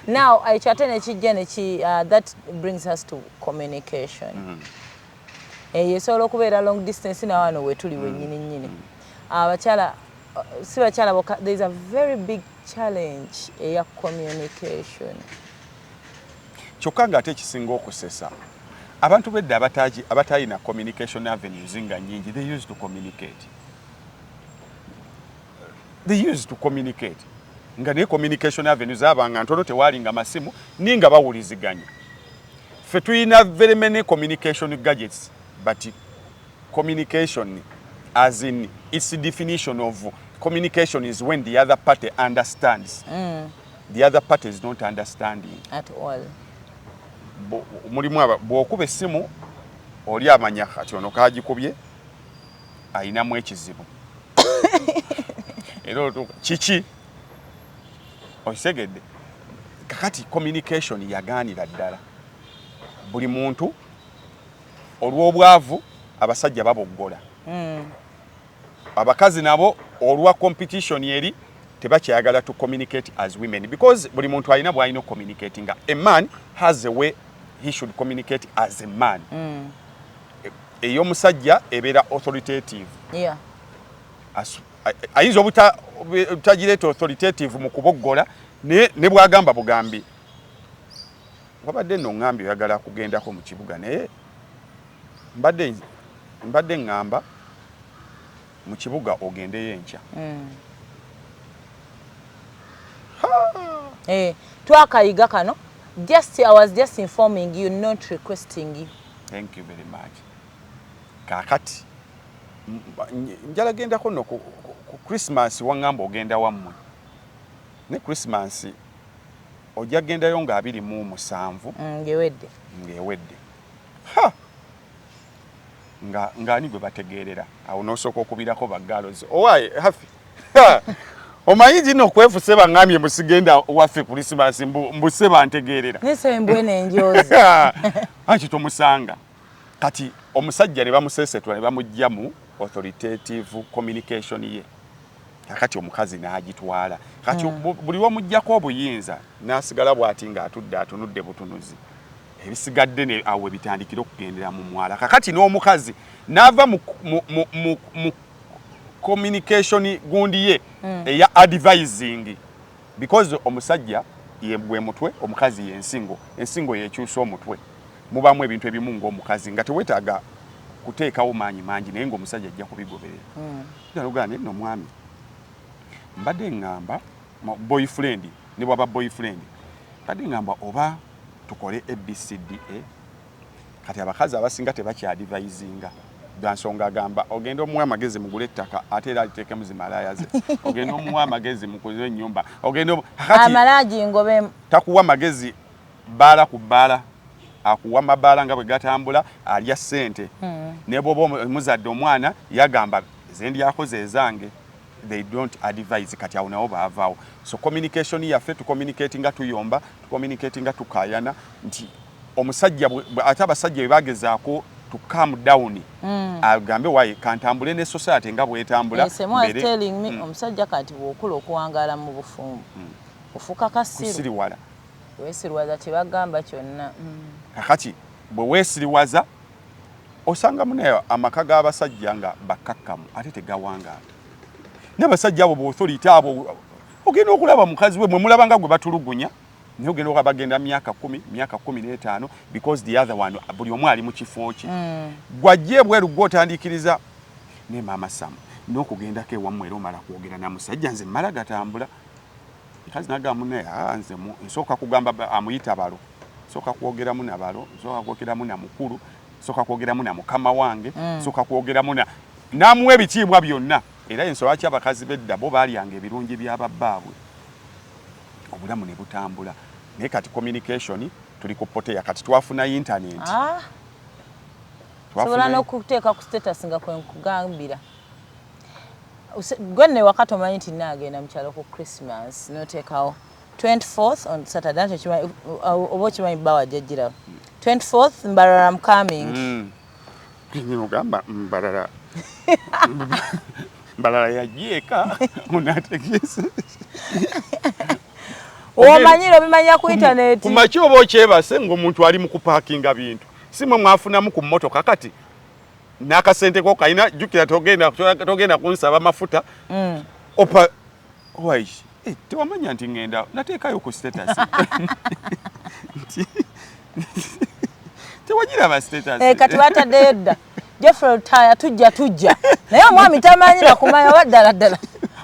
now ekyate nekijja that brings us to communication esobola okubeera long distance na wano wetuli wennyini nnyini abakyala si bakyala bokka there is a very big challenge eya communication kyokka ng'ate ekisinga okusesa abantu bedda abatayina communication avenues nga nnyingi they used to communicate nga naye communication avenues abanga ntono tewalinga masimu ninga bawuliziganya ffe tuyina very many communication gadgets but communication as in its definition of communication is when the other party understands the other party is not understanding at all mulimu bw'okuba essimu oli amanya kati ono kaagikubye ayinamu ekizibu era kiki osegedde kakati communication yagaanira ddala buli muntu olw'obwavu abasajja baboggola abakazi nabo olwa competition eri tebakyayagala to communicate as women because buli muntu alina bw'alina communicating a man has a way he should communicate as a man ey'omusajja ebeera authoritative ayinza obutagireeta authoritative mu kuboggola ne bwagamba bugambi wabadde nno ŋŋambye oyagala kugendako mu kibuga naye mbadde ŋŋamba mu kibuga ogendeyo enkya twakayiga kano I was just informing you, not requesting you. Thank you very much. Kakati njala gendako no ku Christmas wangamba ogenda wammwe ne Christmas ojja gendayo nga 27 ngewedde ngani gwe bategeerera awo nosooka okubirako bagalozi owaye hafi omayinji no kwefuse bangambye musigenda waffe Christmas mbuse bantegeerera nese mbwene enjozi anti tomusanga kati omusajja ne bamusesetwa ne bamujja mu authoritative communication ye kakati omukazi n'agitwala kati buli wamujjako obuyinza n'asigala bw'ati ng'atudde atunudde butunuzi ebisigadde ne awe bitandikira okugendera mu mwala kakati n'omukazi n'ava mu communication gundi ye eya advising because omusajja yebwe mutwe omukazi ensingo yekyusa omutwe mubamu ebintu ebimu ng'omukazi nga tewetaaga kuteekawo maanyi mangi naye ng'omusajja ajja kubigoberera nalugana nno mwami mbadde ngamba boyfriend ne bwaba boyfriend mbadde ngamba oba tukole ABCDA kati abakazi abasinga tebakyadivisinga gansonga agamba ogenda omuwa amagezi mugule ettaka ate era aliteeke muzimalaya ze ogenda omuwa amagezi mukoze ennyumba ogenda amalaji ngobe takuwa magezi baala ku baala akuwa mabaala nga bwe gatambula alya ssente ne bwoba muzadde omwana yagamba zendi yakoze ezange they don't advise kati awo nawo baavaawo so communication yaffe tucommunicating nga tuyomba tucommunicating nga tukayana nti omusajja ate abasajja bwe bagezaako to calm down agambe wayi kantambule ne society nga bwetambula telling me omusajja kati bw'okula okuwangaala mu bufumbo ofuuka kasiriwala weesiriwaza tebagamba kyonna kakati bwe weesiriwaza osanga munayo amaka g'abasajja nga bakkakkamu ate tegawangaala n'abasajja abo b'authority abo ogenda okulaba mukazi we mwe mulaba nga gwe batulugunya naye ogenda okulaba bagenda myaka 15 because the other one buli omu ali mu kifo kye gwajje bweru gw'otandikiriza ne maama Sam n'okugendako ewammwe era omala kwogera na musajja nze mmala gatambula kazi nagamba munne nze nsooka kugamba amuyita balo nsooka kwogeramu na balo nsooka kwogeramu na mukulu nsooka kwogeramu na mukama wange nsooka kwogeramu n'amuwa ebitiibwa byonna era ensonga ki abakazi b'edda bo baalyanga ebirungi by'ababbaabwe obulamu ne butambula naye kati communication tuli ku poteya kati twafuna internet sobola n'okuteeka ku status nga kwe nkugambira gwe ne wakati omanyi nti naagenda mu kyalo ku Christmas n'oteekawo 24th on Saturday oba okimanyi bba wajjajjirawo 24th Mbarara I'm coming ogamba Mbarara yagyeka unategese omanyire obimanya ku internet kumaki oba okyebase ng'omuntu ali mu kupakinga bintu simwe mwafunamu ku mmotoka kati n'akasente ko kalina jjukira togenda kunsaba mafuta opa wai tewamanya nti ngenda nateekayo ku status tewagiraba status kati bataddeyo dda Jeffrey Taya tujja naye omwami tamanyira kumanya waddala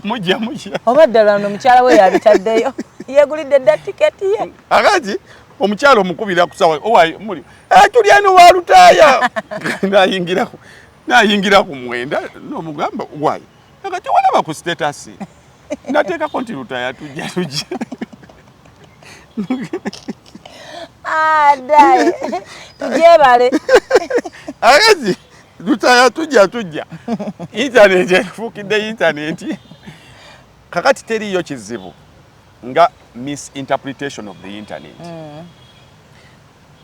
mujja oba ddala no mukyala we yabitaddeyo yegulidde dda tiketi ye akati omukyalo omukubira kusawa owai muli tulyano wa Lutaya nayingira ku mwenda n'omugamba wai akati walaba ku status nateekako nti Lutaya tujja dai tujebale akati Lutaya tujja internet efukidde internet kakati teriyo kizibu nga misinterpretation of the internet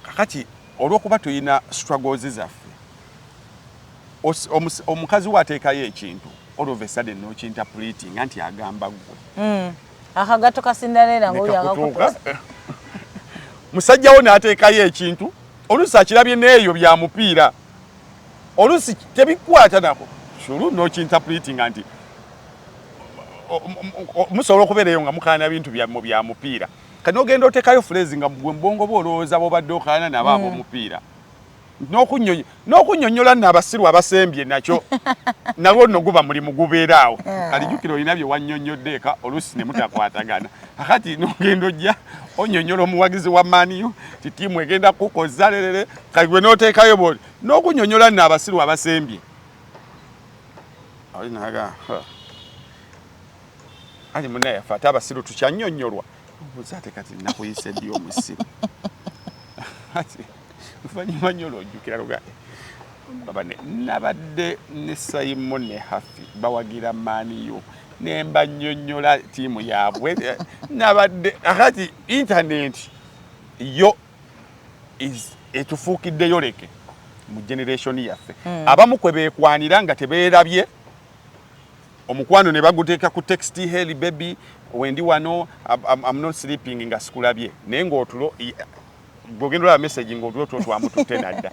kakati olwokuba tuyina struggles zaffe omukazi wateekayo ekintu all of a sudden nokinterpreting nti agamba gwe akagato kasindanera ng'oli akakutuusa musajjawo n'ateekayo ekintu oluusi akirabye n'eyo bya mupiira oluusi tebikwata nako shuru nokinterpreting nti musobola okubeerayo nga mukaana bintu bya mupiira kati ogenda oteekayo phrase nga gwe mbongo bwolowooza bwobadde okaana nabo ab'omupiira n'okunnyonnyola nno abasiru abasembye nakyo nalwo nno guba mulimu gubeeraawo kalijjukira olina bye wannyonnyodde eka oluusi ne mutakwatagana akati n'ogenda ojja onnyonnyola omuwagizi wa maaniyo ti ttiimu egenda kukoza lerere kati gwe n'oteekayo bwoli n'okunnyonnyola nno abasiru abasembye olinaga ali munnaye yafe ate abasiru tukyannyonnyolwa obuuza ate kati nakuyise ddi omusiru ati luvannyuma nnyo lwojjukira lugambe nabadde ne Simon ne Hafi bawagira maaniyo nemba nnyonnyola ttiimu yaabwe nabadde akati internet yo etufuukiddeyo leke mu generation yaffe abamu kwe beekwanira nga tebeerabye omukwano ne baguteeka ku text heli baby wendi wano I'm not sleeping nga sikulabye naye ng'otulo bw'ogenda olaba message ng'otulo twamututte nadda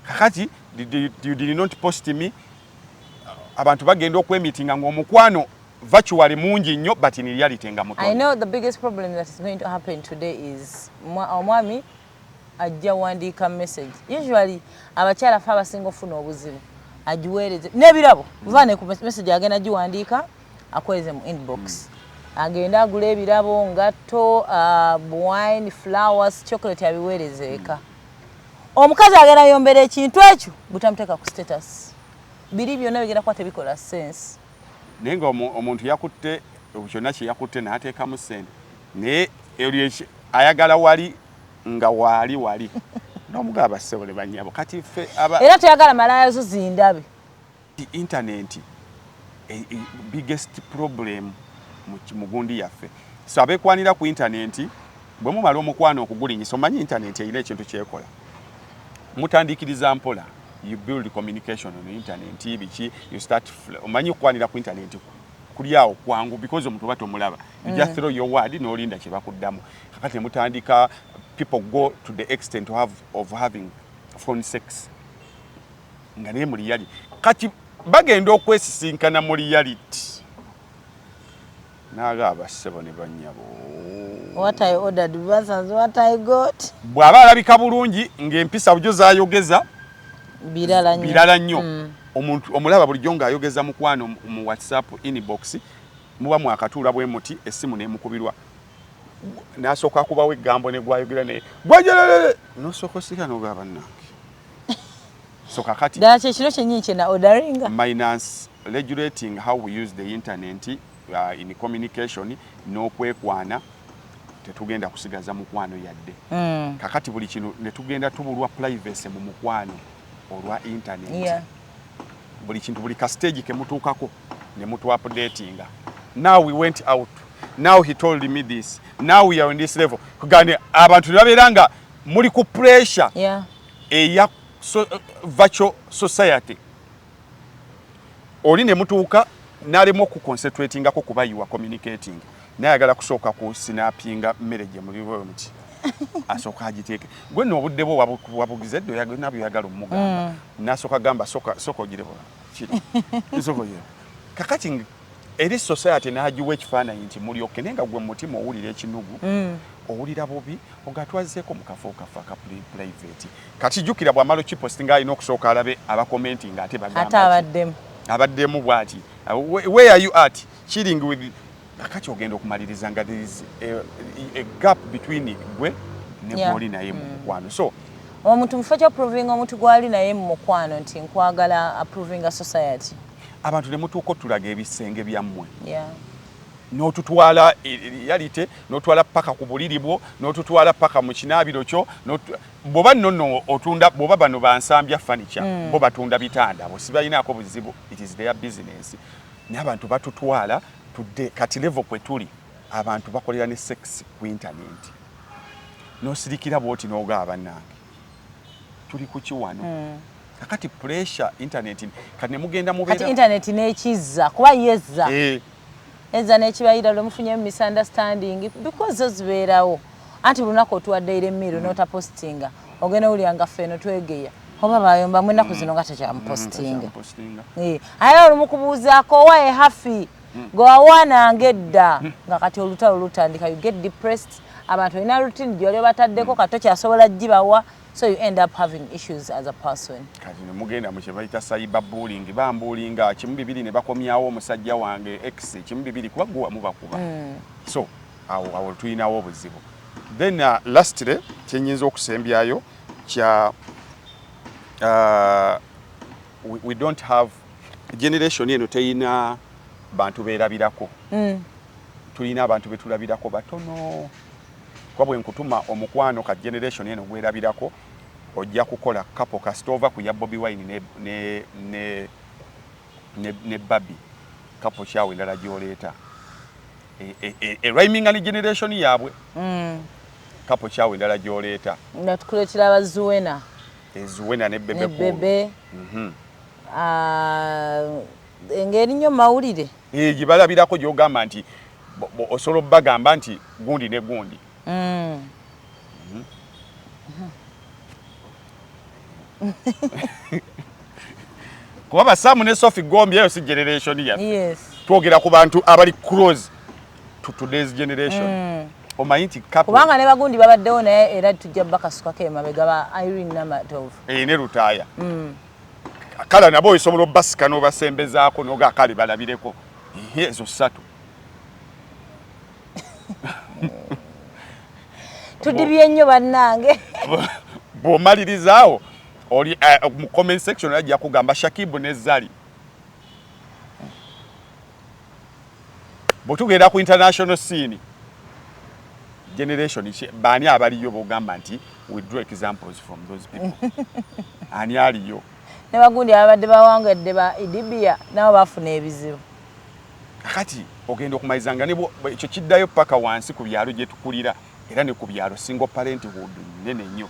kakati you did not post me abantu bagenda okwemitinga ng'omukwano virtually mungi nnyo but in reality nga mutono. I know the biggest problem that is going to happen today is omwami ajja wandiika message usually abakyala fe abasinga ofuna obuzibu agiweereze n'ebirabo vane ku message agenda giwandiika akweze mu inbox agenda agula ebirabo ngatto wine flowers chocolate abiweereze eka omukazi agenda yombera ekintu ekyo butamuteeka ku status biri byonna bigenda kuba tebikola sense naye nga omuntu yakutte kyonna kye yakutte n'ateekamu ssente naye ayagala wali nga wali n'omugaba ssebole bannyabo kati ffe era toyagala malaya zo zindabe internet biggest problem mu gundi yaffe so abeekwanira ku internet bwe mumala omukwano okugulinyisa omanyi internet erina ekintu kyekola mutandikiriza mpola you build communication on internet biki you start omanyi okwanira ku internet kulyawo kwangu because omuntu bato mulaba you just throw your word n'olinda kye bakuddamu kakati mutandika people go to the extent of having phone sex nga naye mu reality kati bagenda okwesisinkana mu reality n'agaba ssebo ne bannyabo what I ordered versus what I got bw'aba alabika bulungi ng'empisa bujo zaayogeza birala nnyo omuntu omulaba bulijjo ng'ayogeza mukwano mu WhatsApp inbox muba mwakatuula bwe muti essimu n'emukubirwa n'asooka akubawo eggambo ne gwayogera ne gwajerere n'osooka osika n'ogaba bannange so kakati ddala kyekiro kyennyini kye na orderinga minus regulating how we use the internet in communication n'okwekwana tetugenda kusigaza mukwano yadde kakati buli kino ne tugenda tubulwa privacy mu mukwano olwa internet buli kintu buli ka stage ke mutuukako ne mutu updatinga now we went out now he told me this now we are on this level kugane abantu baberanga muri ku pressure eya virtual society oli ne mutuuka nalemo ku concentrating ako kuba you are communicating nayagala kusooka ku snappinga mmereje muri muti asooka agiteeke gwe no obudde bo wabugize ddo yagona byagala omugamba nasooka gamba soka ogirebo kiri isoko ye kakati eri society nagiwe ekifaananyi nti mulyoke nenga gwe mutima owulira ekinugu owulira bubi ogatwazeeko mukafo kafa private kati jukira bwamalo kipostinga alina okusooka alabe abakomentinga ate bagamba abaddemu bwati where are you at chilling with kakati ogenda okumaliriza nga there is a gap between gwe ne gwoli naye mu mukwano so omuntu mufo kya proving omuntu gwali naye mu mukwano nti nkwagala approving a society abantu ne mutuuko tulaga ebisenge byammwe n'otutwala reality n'otwala paka ku buliri bwo n'otutwala paka mu kinaabiro kyo bwoba nno otunda bwoba bano bansambya furniture bo batunda bitanda bo sibalinaako buzibu it is their business n'abantu batutwala tudde kati level kwe tuli abantu bakolera ne sex ku internet n'osirikira bwoti n'ogaa bannange tuli ku kiwano kakati pressure internet kati ne mugenda mubeera kati internet n'ekizza kuba yezza eza n'ekibayira lwemufunye misunderstanding because zozibeerawo anti lunaku otuwadde ire emmiro n'otapostinga ogenda wulyanga ffeno twegeya oba bayomba mu ennaku zino nga tekyamupostinga aye olumukubuuzaako owa ehafi gwewawaananga edda nga kati olutalo lutandika you get depressed abantu olina routine gy'oli bataddeko kati tokyasobola gibawa so you end up having issues as a person kati ne mugenda mu kye bayita cyber bullying bambulinga kimu bibiri ne bakomyawo omusajja wange x kimu bibiri kuba gwe mubakuba so awo tulinawo obuzibu then lastly kyenyinza okusembyayo kya we don't have generation eno teyina bantu beerabirako tulina abantu betulabirako batono kwa bwe nkutuma omukwano ka generation eno gwerabirako ojja kukola kapo kastova ku ya Bobby Wine ne Babi kapo kyawe endala gy'oleeta rhyming and generation yaabwe kapo kyawe endala gy'oleeta natukuleetera abazuwena ezuwena ne bebe engeri nnyo mawulire gye balabirako gy'ogamba nti osobola bagamba nti gundi ne gundi kuba Basamu ne Sophie Gombi eyo si generation yaffe twogera ku bantu abali close to today's generation omanyi nti kubanga ne bagundi babaddewo naye era tujja bakasukako emabega ba Irene Namatov ne Lutaaya kala nabo osobola obbasika n'obasembezaako n'oga akali balabireko ezo ssatu tudibye nnyo bannange bw'omalirizawo oli mu comment section ajja kugamba Shakibu ne Zali bw'otugenda ku international scene generation baani abaliyo b'ogamba nti we draw examples from those people ani aliyo ne bagundi abadde bawangadde ba Idibia nabo bafuna ebizibu kati ogenda okumalizanga ne ekyo kiddayo paka wansi ku byalo gye tukulira era ne ku byalo single parenthood nene nnyo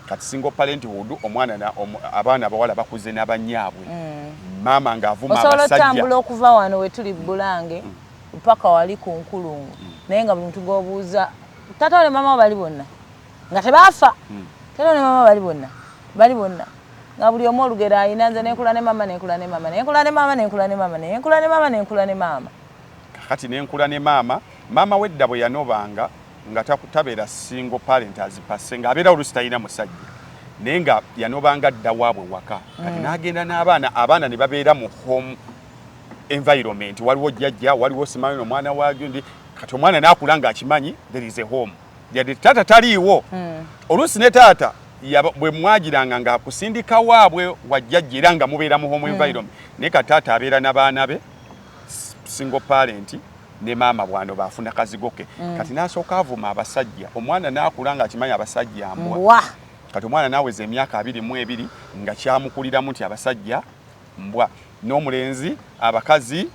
kati single parenthood omwana abaana abawala bakuze n'abanyaabwe mama ng'avuma abasajja osobola otambula okuva wano we tuli Bulange mpaka wali ku Nkulungu naye nga buli muntu g'obuuza tata ne mama bali bonna nga tebaafa tata ne mama bali bonna nga buli omu olugero ayina nze nenkula ne mama nenkula ne mama nenkula ne mama nenkula ne mama nenkula ne mama nenkula ne mama kati nenkula ne mama wedda bwe yanobanga nga tabeera single parent azipase nga abeera olusi talina musajja nenga yanobanga dda waabwe waka kati n'agenda n'abaana ne babeera mu home environment waliwo jjajja waliwo simanyi omwana waagyo ndi kati omwana n'akula ng'akimanyi there is a home yadde taata taliiwo oluusi ne taata bwe mwagiranga ng'akusindika waabwe wajjajja era nga mubeera mu home environment naye kati taata abeera n'abaana be single parent ne maama bwano baafuna kazigo ke kati n'asooka avuma abasajja omwana n'akula ng'akimanyi abasajja mbwa kati omwana n'aweza emyaka 22 nga kyamukuliramu nti abasajja mbwa n'omulenzi abakazi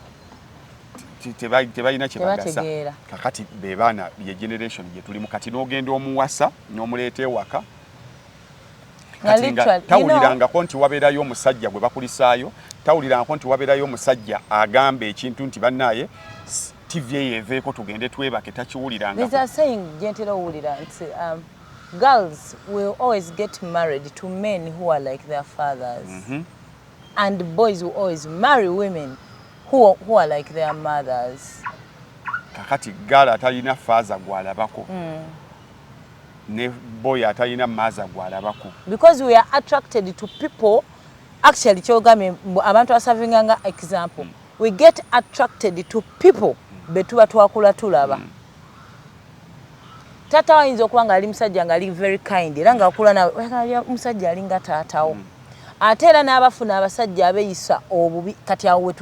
tebalina kye bagasa kakati be baana ye generation gye tulimu kati n'ogenda omuwasa n'omuleeta ewaka kati nga tawulirangako nti wabeerayo omusajja gwe bakulisaayo tawulirangako nti wabeerayo omusajja agamba ekintu nti bannaaye TV eyeeveeko tugende twebake takiwuliranga. There's a saying gentera owulira nti girls will always get married to men who are like their fathers. And boys will always marry women who are like their mothers. Kakati girl atalina father gwalabako. Ne boy atalina mother gwalabako. Because we are attracted to people, actually kyogambye abantu asavinganga example. We get attracted to people betuba twakula tulaba. Tata wayinza okuba nga ali musajja nga ali very kind era nga akula nawe musajja alinga taatawo. Ate era n'abafuna abasajja abeeyisa obubi kati awo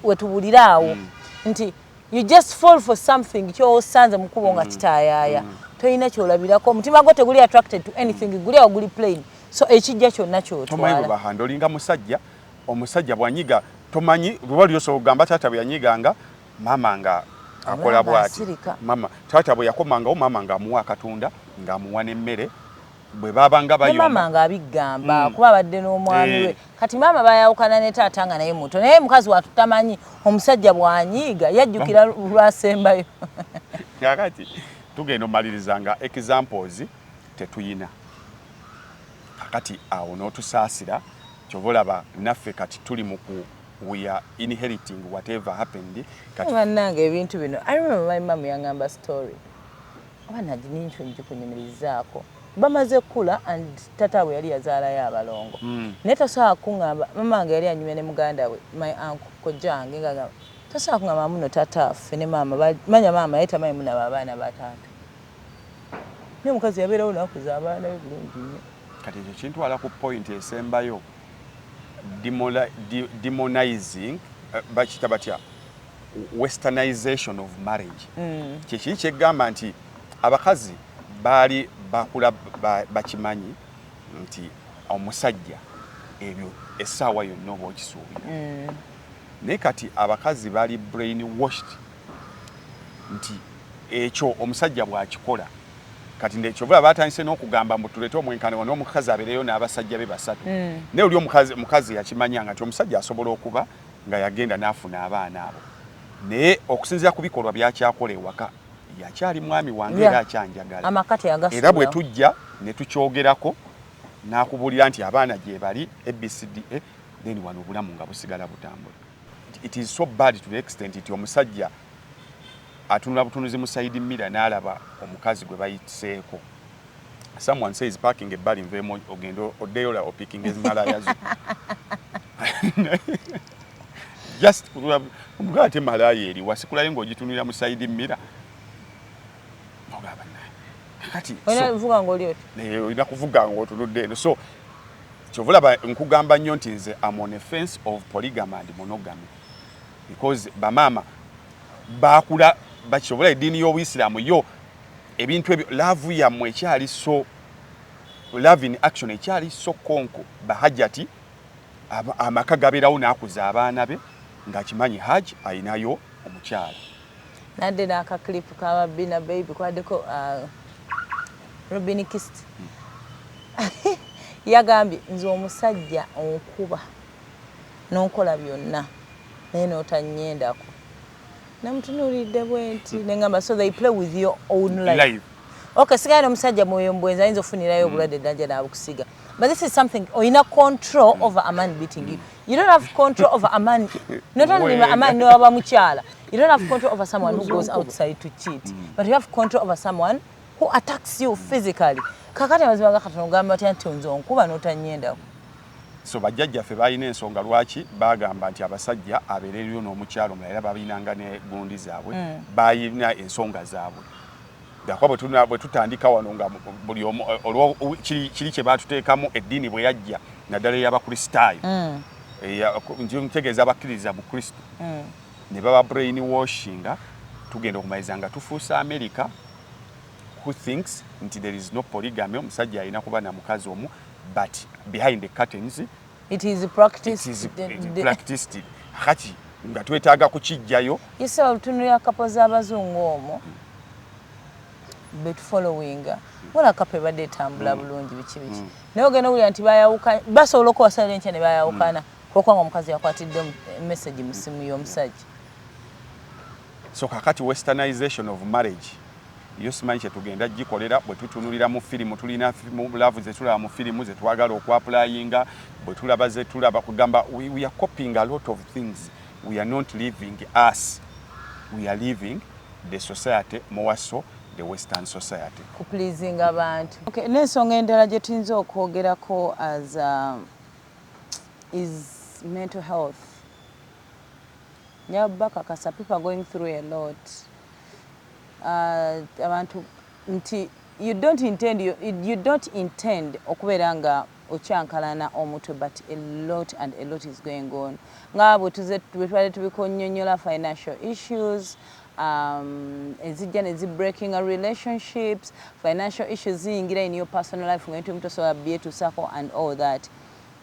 wetubuliraawo nti you just fall for something ky'osanze mu kkubo nga kitaayaaya tolina kyolabirako omutima gwo teguli attracted to anything guli awo guli plain so ekijja kyonna kyotwala. Tomanyi bwe bahandolinga musajja omusajja bwanyiga tomanyi lwali osobola okugamba taata bwe yanyiganga maama nga akola bw'ati mama taata bwe yakomangawo maama ng'amuwa akatunda ng'amuwa n'emmere bwe babanga bayomba mama nga abigamba kuba badde n'omwami we kati mama bayawukana ne taata nga naye muto naye mukazi watu tamanyi omusajja bwanyiiga yajjukira lwasembayo kakati tugenda omalirizanga examples tetuyina kakati awo n'otusaasira kyova olaba naffe kati tuli mu we are inheriting whatever happened kati bannange ebintu bino I remember my mom yangamba story abana dinincho njikunyumirizaako bamaze kula and tata we yali yazaalayo abalongo naye tasobola kuŋŋamba mama wange yali anyumya ne muganda we my uncle kojjange ngagamba tasobola kuŋŋamba muno tata ffe ne maama manya maama naye tamanyi muno abaana ba taata naye omukazi yabeerawo nakuza abaana be bulungi nnyo kati ekyo kintwala ku point esembayo demonizing bakita batya westernization of marriage kyekiri kyeggamba nti abakazi baali bakula bakimanyi nti omusajja ebyo essaawa yonna oba okisuubira naye kati abakazi baali brain washed nti ekyo omusajja bw'akikola kati ndekyovula batandise n'okugamba mbu tuleete omwenkano n'omukazi abeereyo n'abasajja be basatu naye oli omukazi yakimanyanga nti omusajja asobola okuba nga yagenda n'afuna abaana abo naye okusinziira ku bikolwa byakyakola ewaka yakyali mwami wange era akyanjagala era bwe tujja ne tukyogerako n'akubulira nti abaana gye bali ABCDE then wano obulamu nga busigala butambula. It is so bad to the extent nti omusajja atunula butunuzi mu side mirror n'alaba omukazi gwe bayiseeko. Someone says parking ebbali nveemo ogenda odeyola opicking ezimalayazo just omugate malaya eri wasikulayo ng'ogitunulira mu side mirror kati ovuga ng'oli oti olina kuvuga ng'otunudde eno so kyovulaba nkugamba nnyo nti nze am on a fence of polygamy and monogamy because bamaama bakula bakyobola eddiini y'Obuyisiraamu yo ebintu ebyo love yammwe ekyali so love in action ekyali so konko bahajjati amaka gabeerawo n'akuza abaana be ng'akimanyi Hajj ayinayo omukyala nadde n'akaklipu kababina baby kwaddeko Robin Kist yagambye nze omusajja onkuba n'onkola byonna naye n'otanyendako namutunuulidde bwenti nengamba so they play with your own life. Okay, sigala n'omusajja mwoyo mbwenzi ayinza ofunirayo obulwadde ddanja n'abukusiga but this is something oyina control over a man beating you. You don't have control over a man, not only a man no aba mukyala. You don't have control over someone who goes outside to cheat, but you have control over someone who attacks you physically. kakati amazima ga katono gamba nti nze onkuba n'otanyendako. So bajjajjaffe balina ensonga lwaki bagamba nti abasajja abeereriyo n'omukyalo omulala era balinanga ne gundi zaabwe balina ensonga zaabwe. Gakuba bwe tutandika wano nga buli olwo kiri kye baatuteekamu eddiini bwe yajja naddala ey'abakristaayo ntegeeza abakkiririza mu Kristo ne baba brain washinga tugenda okumaliriza nga tufuusa America who thinks nti there is no polygamy omusajja alina kuba na mukazi omu but behind the curtains it is practiced kati nga twetaaga kukijjayo yese olutunulira kapo z'abazungu omwo but following wala kape badde etambula bulungi biki naye ogenda owulira nti bayawuka basobola okuwasala enkya ne bayawukana olwokubanga omukazi yakwatidde message mu simu y'omusajja. So kakati westernization of marriage yo simanyi kyetugenda gikolera bwe tutunulira mu firimu tulina laavu zetulaba mu firimu zetwagala okwapulayinga bwe tulaba zetulaba kugamba we are copying a lot of things. We are not living us, we are living the society more so the Western society. Kupleasing abantu. Okay, n'ensonga endala gye tuyinza okwogerako as is mental health. Nyabakakasa, people are going through a lot. Abantu nti you don't intend okubeera nga okyankalana omutwe but a lot is going on. Nga bwe twali tubikonnyonnyola financial issues, ezijja ne breaking relationships, financial issues ziyingira in your personal life nga mutosobola byetuusako and all that.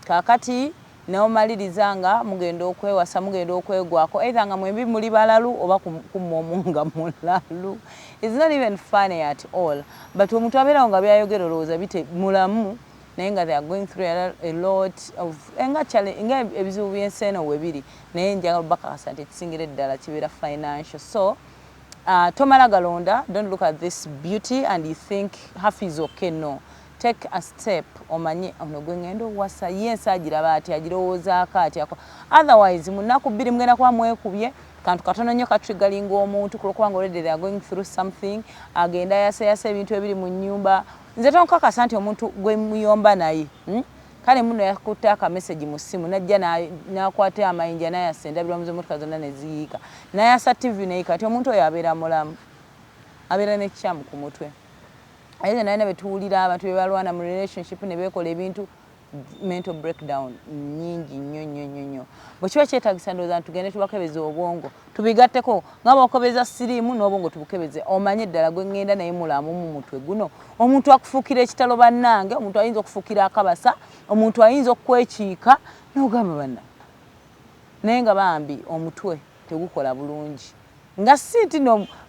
Kakati n'omaliriza nga mugenda okwewasa mugenda okwegwako either nga mwembi muli balalu oba kumwomu nga mulalu. It's not even funny at all, but omuntu abeerawo nga byayogera olowooza bite mulamu naye nga they are going through a lot of nga ebizibu by'ensi eno we biri naye njagala bakakasa nti ekisingira eddala kibeera financial. So tomala galonda, don't look at this beauty and you think half is okay. No, take a step omanye ono gwe ngendo wasa yensi agiraba ati agirowoozaako ati otherwise munaku bbiri mugenda kuba mwekubye kantu katono nnyo katrigalinga omuntu kulwokubanga already they are going through something agenda yaseyasa ebintu ebiri mu nnyumba. Nze tonkakasa nti omuntu gwe muyomba naye kale muno yakutte akamessage mu ssimu najja n'akwata amayinja n'ayasa endabirwamu z'emmotoka zonna ne ziyiika n'ayasa TV neyiika kati omuntu oyo abeera mulamu abeera n'ekikyamu ku mutwe. Ate naye betuwulira abantu be balwana mu relationship ne beekola ebintu mental breakdown nyingi nnyo. Bwe kiba kyetaagisa ndowooza nti tugende tubakebeza obwongo tubigatteko nga bw'okebeza siriimu n'obwongo tubukebeze omanye eddala gwe ŋŋenda naye mulamu mu mutwe guno. Omuntu akufuukira ekitalo bannange, omuntu ayinza okufuukira akabasa, omuntu ayinza okwekiika n'ogamba banna naye nga bambi omutwe tegukola bulungi. Nga si nti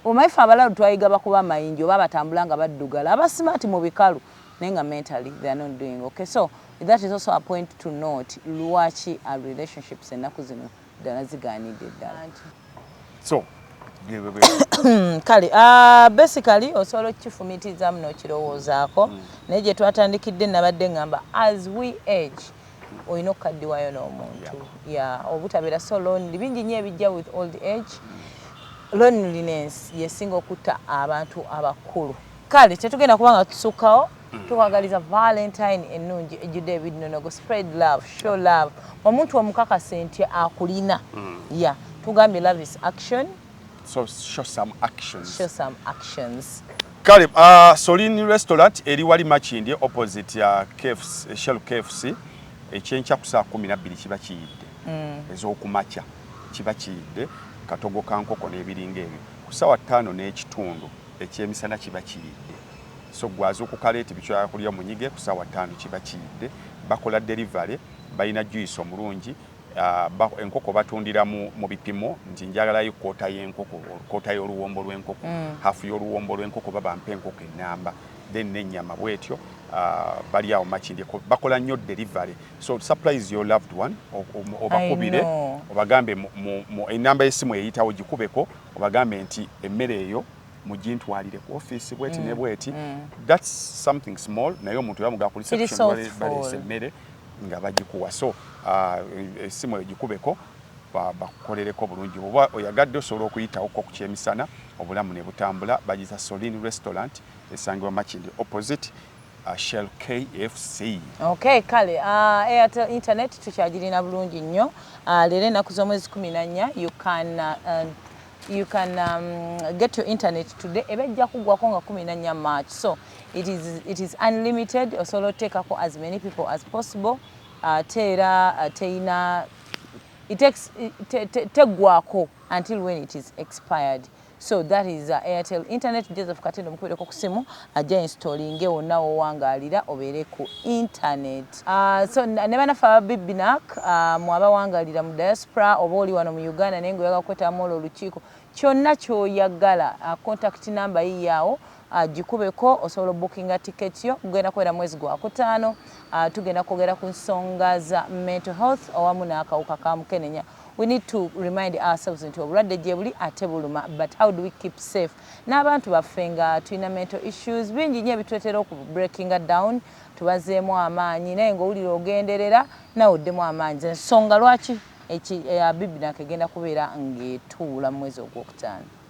omaife abalalu twayiga bakuba amayinja oba batambula nga baddugala abasimaati mu bikalu naye nga mentally they are not doing okay. So that is also a point to note lwaki our relationships ennaku zino ddala zigaanidde ddala. So kale basically osobola okukifumitizamu n'okirowoozaako naye gye twatandikidde nabadde ngamba as we age olina okukaddiwayo n'omuntu obutabeera so lonely. Bingi nnyo ebijja with old age. Loneliness yesinga okutta abantu abakulu. Kale tetugenda kubanga tusukkawo tukwagaliza Valentine ennungi ejjudde ebinnonogo. Spread love, show love. Omuntu omukakase nti akulina tugambye love is action. So show some actions. Show some actions. Kale Solini restaurant eri wali Makindye opposite ya KFC, Shell KFC ekyenkya ku saa 12 kiba kiyidde ez'okumakya kiba kiyidde katogo kankoko n'ebiringa ebyo ku ssaawa 5:30 ekyemisana kiba kiyidde. So gwaza okukaleeti bikyala kulya munyige ku ssaawa 5 kiba kiyidde. Bakola delivery, balina juice omulungi. Enkoko batundira mu bipimo nti njagalayo koota y'enkoko, koota y'oluwombo lw'enkoko, hafu y'oluwombo lw'enkoko bampa enkoko ennamba, then n'ennyama bwetyo. Bali awo Makindye bakola nnyo delivery. So surprise your loved one obakubire obagambe mu enamba y'essimu eyitawo gikubeko obagambe nti emmere eyo mugintwalire ku office bweti ne bweti. That's something small naye omuntu yamuga ku reception bali emmere nga bagikuwa. So essimu eyo gikubeko bakolereko bulungi. Oba oyagadde osobola okuyitawo ku kyemisana obulamu ne butambula. Bagita Solini restaurant esangibwa Makindye opposite Shell KFC. Okay, kale Airtel internet tukyagirina bulungi nnyo. Leero ennaku z'omwezi 14 you can get your internet today. Ebejja kugwako nga 14 March. So it is unlimited. Osobola oteekako as many people as possible. Teera teina it takes teggwako until when it is expired. So that is Airtel internet. Joseph Katendo mukubireko ku simu ajja installinge wonna wowangaalira obeere ku internet. So ne banafe aba Bibinak mwaba wangaalira mu diaspora oba oli wano mu Uganda naye ng'oyagala kwetaamu olukiiko kyonna ky'oyagala contact number yiyawo gikubeko osobola bookinga ticket yo kugenda kwera mwezi gwa kutaano. Tugenda kwogera ku nsonga za mental health awamu n'akawuka ka mukenenya. We need to remind ourselves nti obulwadde gye buli ate buluma, but how do we keep safe? N'abantu baffe nga tulina mental issues bingi nnyo ebitwetera oku breakinga down, tubazeemu amaanyi naye ng'owulira ogenderera nawe oddemu amaanyi. Ensonga lwaki Bibinak egenda kubeera ng'etuula mu mwezi ogwokutaano.